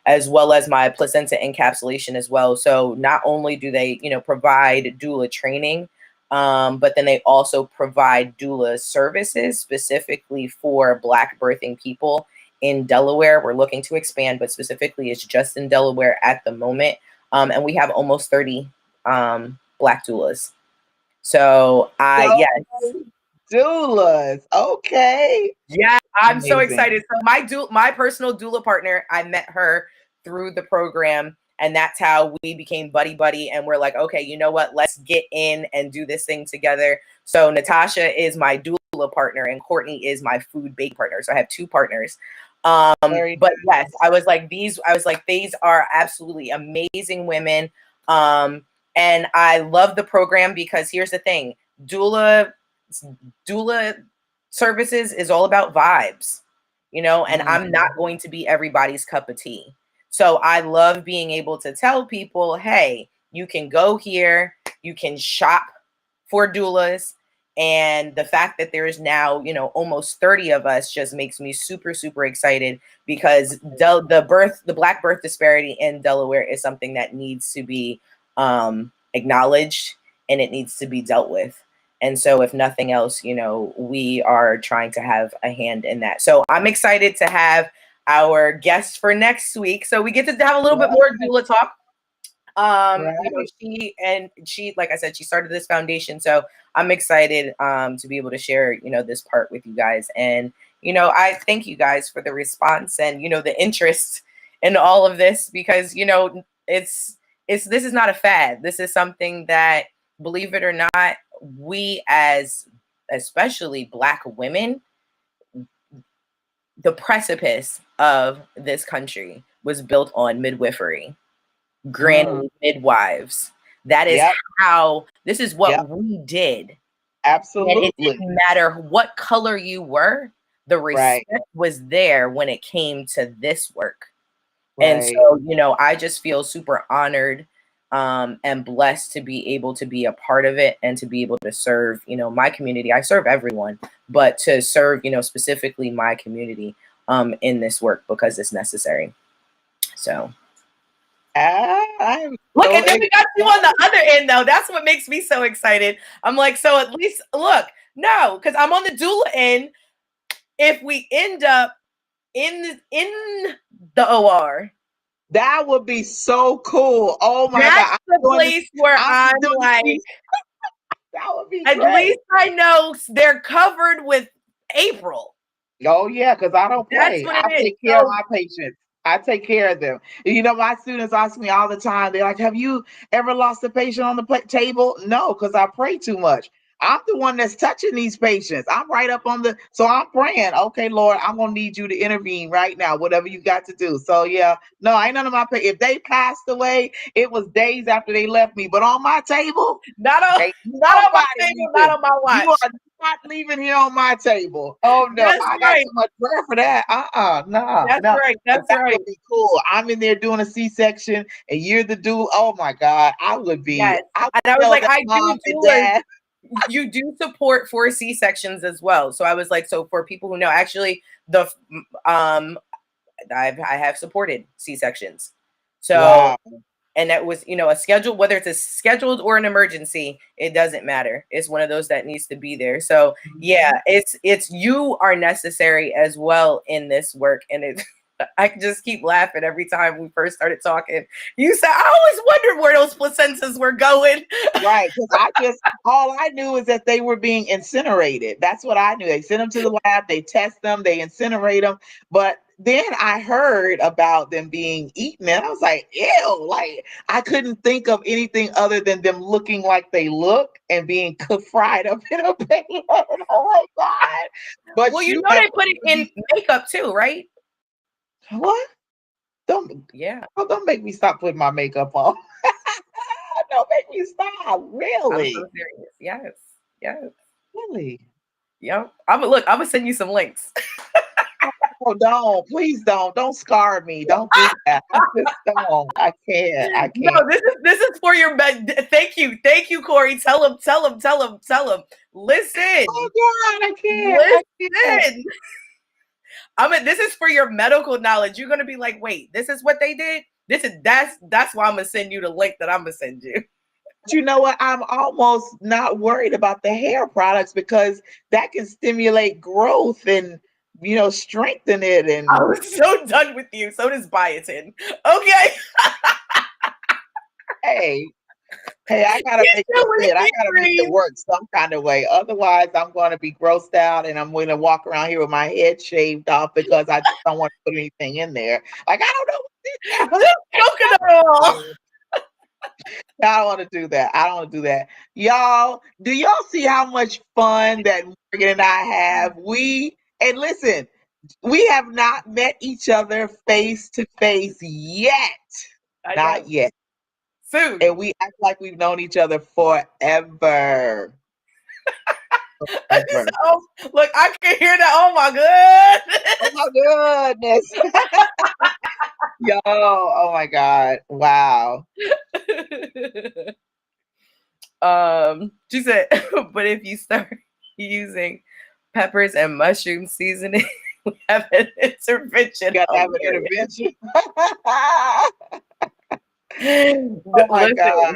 as well as my placenta encapsulation as well. So not only do they, provide doula training, but then they also provide doula services specifically for Black birthing people in Delaware. We're looking to expand, but specifically it's just in Delaware at the moment. And we have almost 30 Black doulas. So So yes. doulas. Okay. Yeah, I'm so Amazing. excited. So my personal doula partner, I met her through the program, and that's how we became buddy buddy. And we're like, okay, you know what? Let's get in and do this thing together. So Natasha is my doula partner, and Courtney is my food bake partner. So I have two partners. Very But yes, nice. I was like, these are absolutely amazing women. And I love the program because here's the thing, doula services is all about vibes, and I'm not going to be everybody's cup of tea. So I love being able to tell people, hey, you can go here, you can shop for doulas. And the fact that there is now, almost 30 of us just makes me super, super excited because the Black birth disparity in Delaware is something that needs to be acknowledged, and it needs to be dealt with. And so, if nothing else, we are trying to have a hand in that. So I'm excited to have our guest for next week. So we get to have a little bit more doula talk. Right. She, like I said, she started this foundation. So I'm excited to be able to share, this part with you guys. And, I thank you guys for the response and, the interest in all of this because, it's this is not a fad. This is something that, believe it or not, we as especially Black women, the precipice of this country was built on midwifery, granny midwives. That is Yep. how, this is Yep. what we did. And it Absolutely. didn't matter what color you were, the Right. respect was there when it came to this work. And Right. so, I just feel super honored and blessed to be able to be a part of it and to be able to serve, my community. I serve everyone, but to serve, specifically my community in this work because it's necessary. So I'm look, so and then we got you on excited. the other end though. That's what makes me so excited. I'm like, so at least look, no, because I'm on the doula end. If we end up in the OR, That would be so cool. Oh my that's God. the place where I'm I'm doing like, this. That would be at great. least I know they're covered with April. Oh yeah, because I don't That's play. what I it is. take care of So my patients. I take care of them. My students ask me all the time. They're like, "Have you ever lost a patient on the table?" No, because I pray too much. I'm the one that's touching these patients. I'm right up on the. So I'm praying. Okay, Lord, I'm gonna need you to intervene right now. Whatever you got to do. So yeah, no, ain't none of my. If they passed away, it was days after they left me. But on my table, not on ain't not on my nobody table, not leaving. on my You watch. are not leaving here on my table. Oh no, That's I got right. too much prayer for that. No, That's no. right. But That's that right. would be cool. I'm in there doing a C-section, and you're the dude. Oh my God, I would be. Yes. I would And I was tell like, that I mom do and doulas. dad. You do support for C-sections as well. So I was like, so for people who know, actually I have supported C-sections. So, Wow. and that was, a schedule, whether it's a scheduled or an emergency, it doesn't matter. It's one of those that needs to be there. So Mhm. yeah, it's you are necessary as well in this work. And it I just keep laughing every time we first started talking. You said, I always wondered where those placentas were going. Right, because all I knew is that they were being incinerated. That's what I knew. They send them to the lab, they test them, they incinerate them. But then I heard about them being eaten, and I was like, ew, like I couldn't think of anything other than them looking like they look and being cooked, fried up in a pan. Oh my God. But Well, shoot, they put it in makeup too, right? what? Don't, Yeah. don't make me stop putting my makeup on. Don't make me stop. I'm so Really? serious. Yes. Yes. Really? Yep. I'm gonna send you some links. Oh, don't, please don't scar me. Don't do that. I just don't. I can't. I No, can't. this is for your thank you, Corey. Tell him. Oh Listen, God, I can't. I can't. listen. This is for your medical knowledge. You're gonna be like, wait, this is what they did. That's why I'm gonna send you the link that I'm gonna send you. But you know what? I'm almost not worried about the hair products because that can stimulate growth and strengthen it. And I'm so done with you. So does biotin. Okay, hey, hey, I gotta get make your this fit. I leafy gotta make it greens. work some kind of way. Otherwise, I'm gonna be grossed out and I'm gonna walk around here with my head shaved off because I just don't want to put anything in there. Like I don't know what Just coconut oil. this is. I don't want to do that. I don't want to do that. Y'all, do y'all see how much fun that Morgan and I have? And listen, We have not met each other face to face yet. I Not know. yet. Soon. And we act like we've known each other forever. Forever. Oh, look, I can hear that. Oh my Oh my goodness. Yo, oh my God. Wow. goodness. She said, but if you start using peppers and mushroom seasoning, we have an intervention. Gotta have an intervention. Oh my Listen, gosh.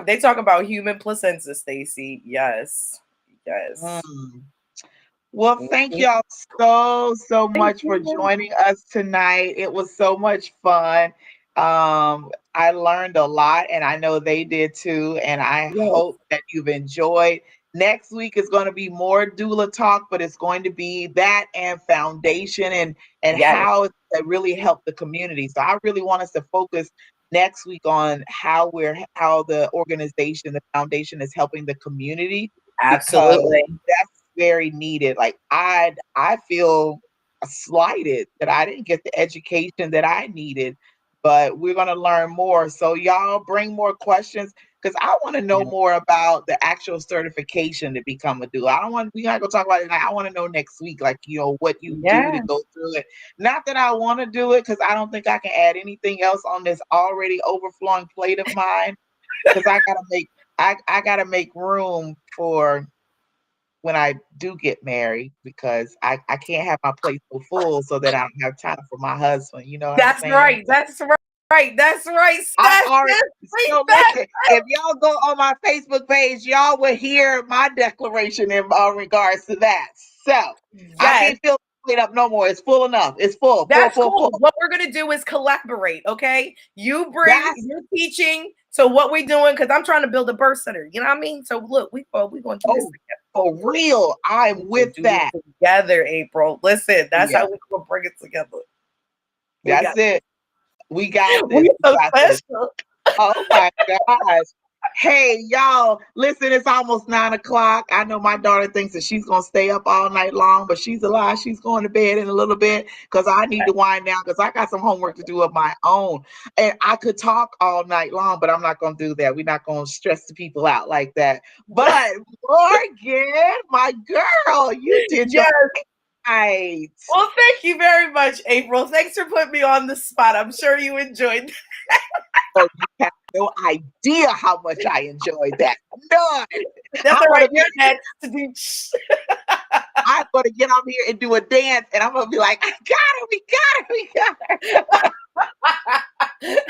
they talk about human placenta, Stacy. Yes. Yes. Mm. Well, thank Mhm. y'all so Thank much for you. joining us tonight. It was so much fun. I learned a lot, and I know they did too. And I Yes. hope that you've enjoyed. Next week is going to be more doula talk, but it's going to be that and foundation and Yes. how it really helped the community. So I really want us to focus next week on how the organization, the foundation, is helping the community because Absolutely. that's very needed. Like I feel slighted that I didn't get the education that I needed, but we're gonna learn more. So y'all bring more questions because I want to know Yeah. more about the actual certification to become a doula. I don't want we gotta go talk about it. Like, I want to know next week, like what you do to Yeah. go through it. Not that I want to do it because I don't think I can add anything else on this already overflowing plate of mine because I gotta make room for when I do get married because I can't have my plate so full so that I don't have time for my husband. You know what I'm That's saying? right. That's right. That's right. I'm Steph, already yes, so listen. If y'all go on my Facebook page, y'all will hear my declaration in regards to that. So I yes. can't fill the plate up no more. It's full enough. It's full, full, That's full, cool. full. What we're gonna do is collaborate, okay? You bring That's your teaching to what we're doing because I'm trying to build a birth center. You know what I mean? So look, we gonna do this oh for real. I'm together. We're with gonna do that. this together, April. Listen, that's Yeah, how we gonna bring it together. We that's got it. We got this. we We so got this. special. Oh my gosh. Hey, y'all, listen, it's almost 9 o'clock. I know my daughter thinks that she's going to stay up all night long, but she's a lie. She's going to bed in a little bit because I need to wind down because I got some homework to do of my own. And I could talk all night long, but I'm not going to do that. We're not going to stress the people out like that. But Morgan, my girl, you did your Yes. right. Well, thank you very much, April. Thanks for putting me on the spot. I'm sure you enjoyed. Oh, you have no idea how much I enjoyed that. None. That's I'm all gonna right. be You're next to do. I'm gonna get up here and do a dance, and I'm gonna be like, I got it, we got it, we got it.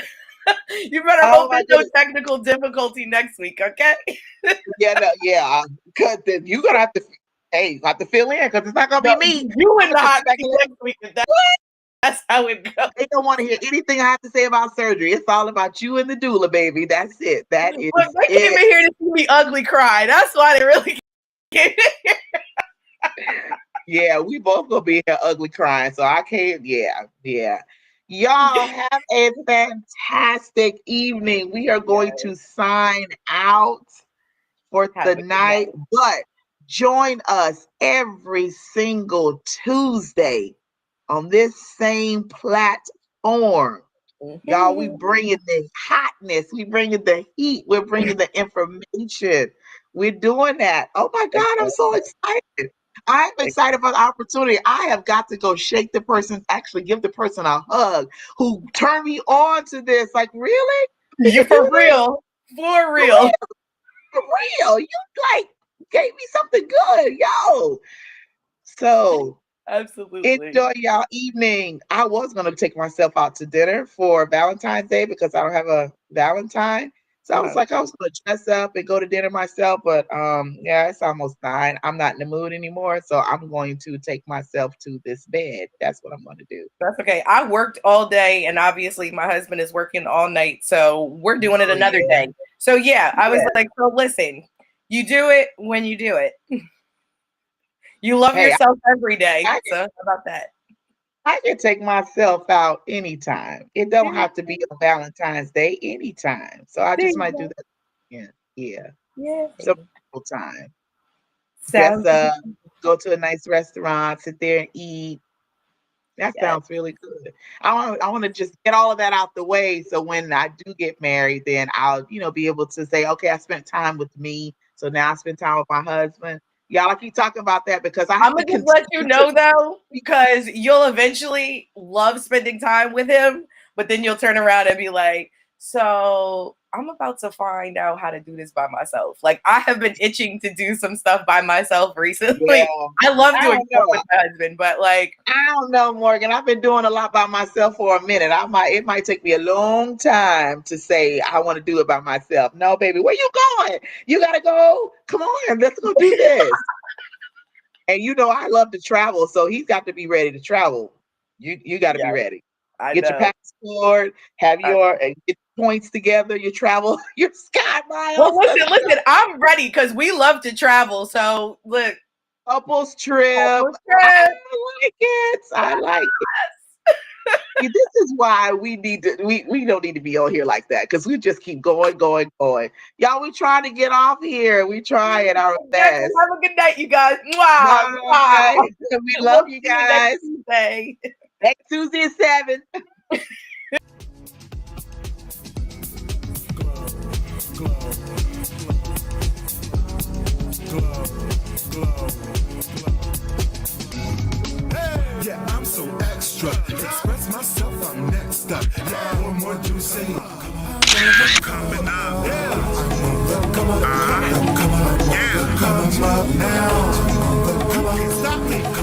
You better Oh hope my there's no goodness. technical difficulty next week, okay? Yeah, no, yeah. Cause then you're gonna have to, hey, you have to fill in because it's not gonna No, be me. you I'm in the gonna hot sit back seat and let next week. That's how it goes. they don't want to hear anything I have to say about surgery. It's all about you and the doula, baby. That's it. That is Look, they came in it. here to see me ugly cry. That's why they really came in here. Yeah, we both gonna be here ugly crying. So I can't, yeah, yeah. Y'all have a fantastic evening. We are going Yes. to sign out for Have the a good night. night, but join us every single Tuesday on this same platform. Y'all, we Mhm. bringing the hotness, we bringing the heat, we're bringing the information. We're doing that. Oh my God, I'm so excited. I'm excited for the opportunity. I have got to go shake the person, actually give the person a hug who turned me on to this. Like, really? We You can do for this? real. For For real. real? For real? You like gave me something good, yo. So Absolutely. enjoy y'all evening. I was gonna take myself out to dinner for Valentine's Day because I don't have a Valentine. So I was Uh-huh. like, I was gonna dress up and go to dinner myself, but yeah, it's almost 9. I'm not in the mood anymore, so I'm going to take myself to this bed. That's what I'm gonna do. That's okay. I worked all day, and obviously my husband is working all night, so we're doing it Oh another yeah, day. So yeah, I was yeah. like, so listen, you do it when you do it. You love Hey, yourself every day. I So how about that? I can take myself out anytime. It don't Yeah, have to be on Valentine's Day anytime. So I there just you might do go. that. Yeah, yeah. Yeah. Some time. Dress Sounds up, go to a nice restaurant, sit there and eat. That Yes. sounds really good. I want to just get all of that out the way so when I do get married, then I'll, be able to say, okay, I spent time with me. So now I spend time with my husband. Y'all, I keep talking about that because I I'm have to gonna just let you continue to know though, because you'll eventually love spending time with him, but then you'll turn around and be like, so I'm about to find out how to do this by myself. Like I have been itching to do some stuff by myself yeah. recently. I love I doing don't stuff know. with my husband, but like I don't know, Morgan. I've been doing a lot by myself for a minute. It might take me a long time to say I want to do it by myself. No, baby, where you going? You gotta go. Come on, let's go do this. And I love to travel, so he's got to be ready to travel. You got to be yeah, ready. I Get your know. passport, have I your get points together, your travel, your sky Well, miles. listen, listen. I'm ready because we love to travel. So look, Couples trip. almost I trip. like it. I like it. See, this is why we don't need to be on here like that because we just keep going, going, going. Y'all, we trying to get off here. We trying our Yes, best. have a good night, you guys. Mwah, Bye. mwah. We love We'll you see you next guys. Tuesday. Next Tuesday at 7. glow, glow, yeah, I'm so extra. Express myself, I'm next up. Yeah, one more you say. Coming up. Yeah. Come on, come on, come on, come on up now. Come on, stop me.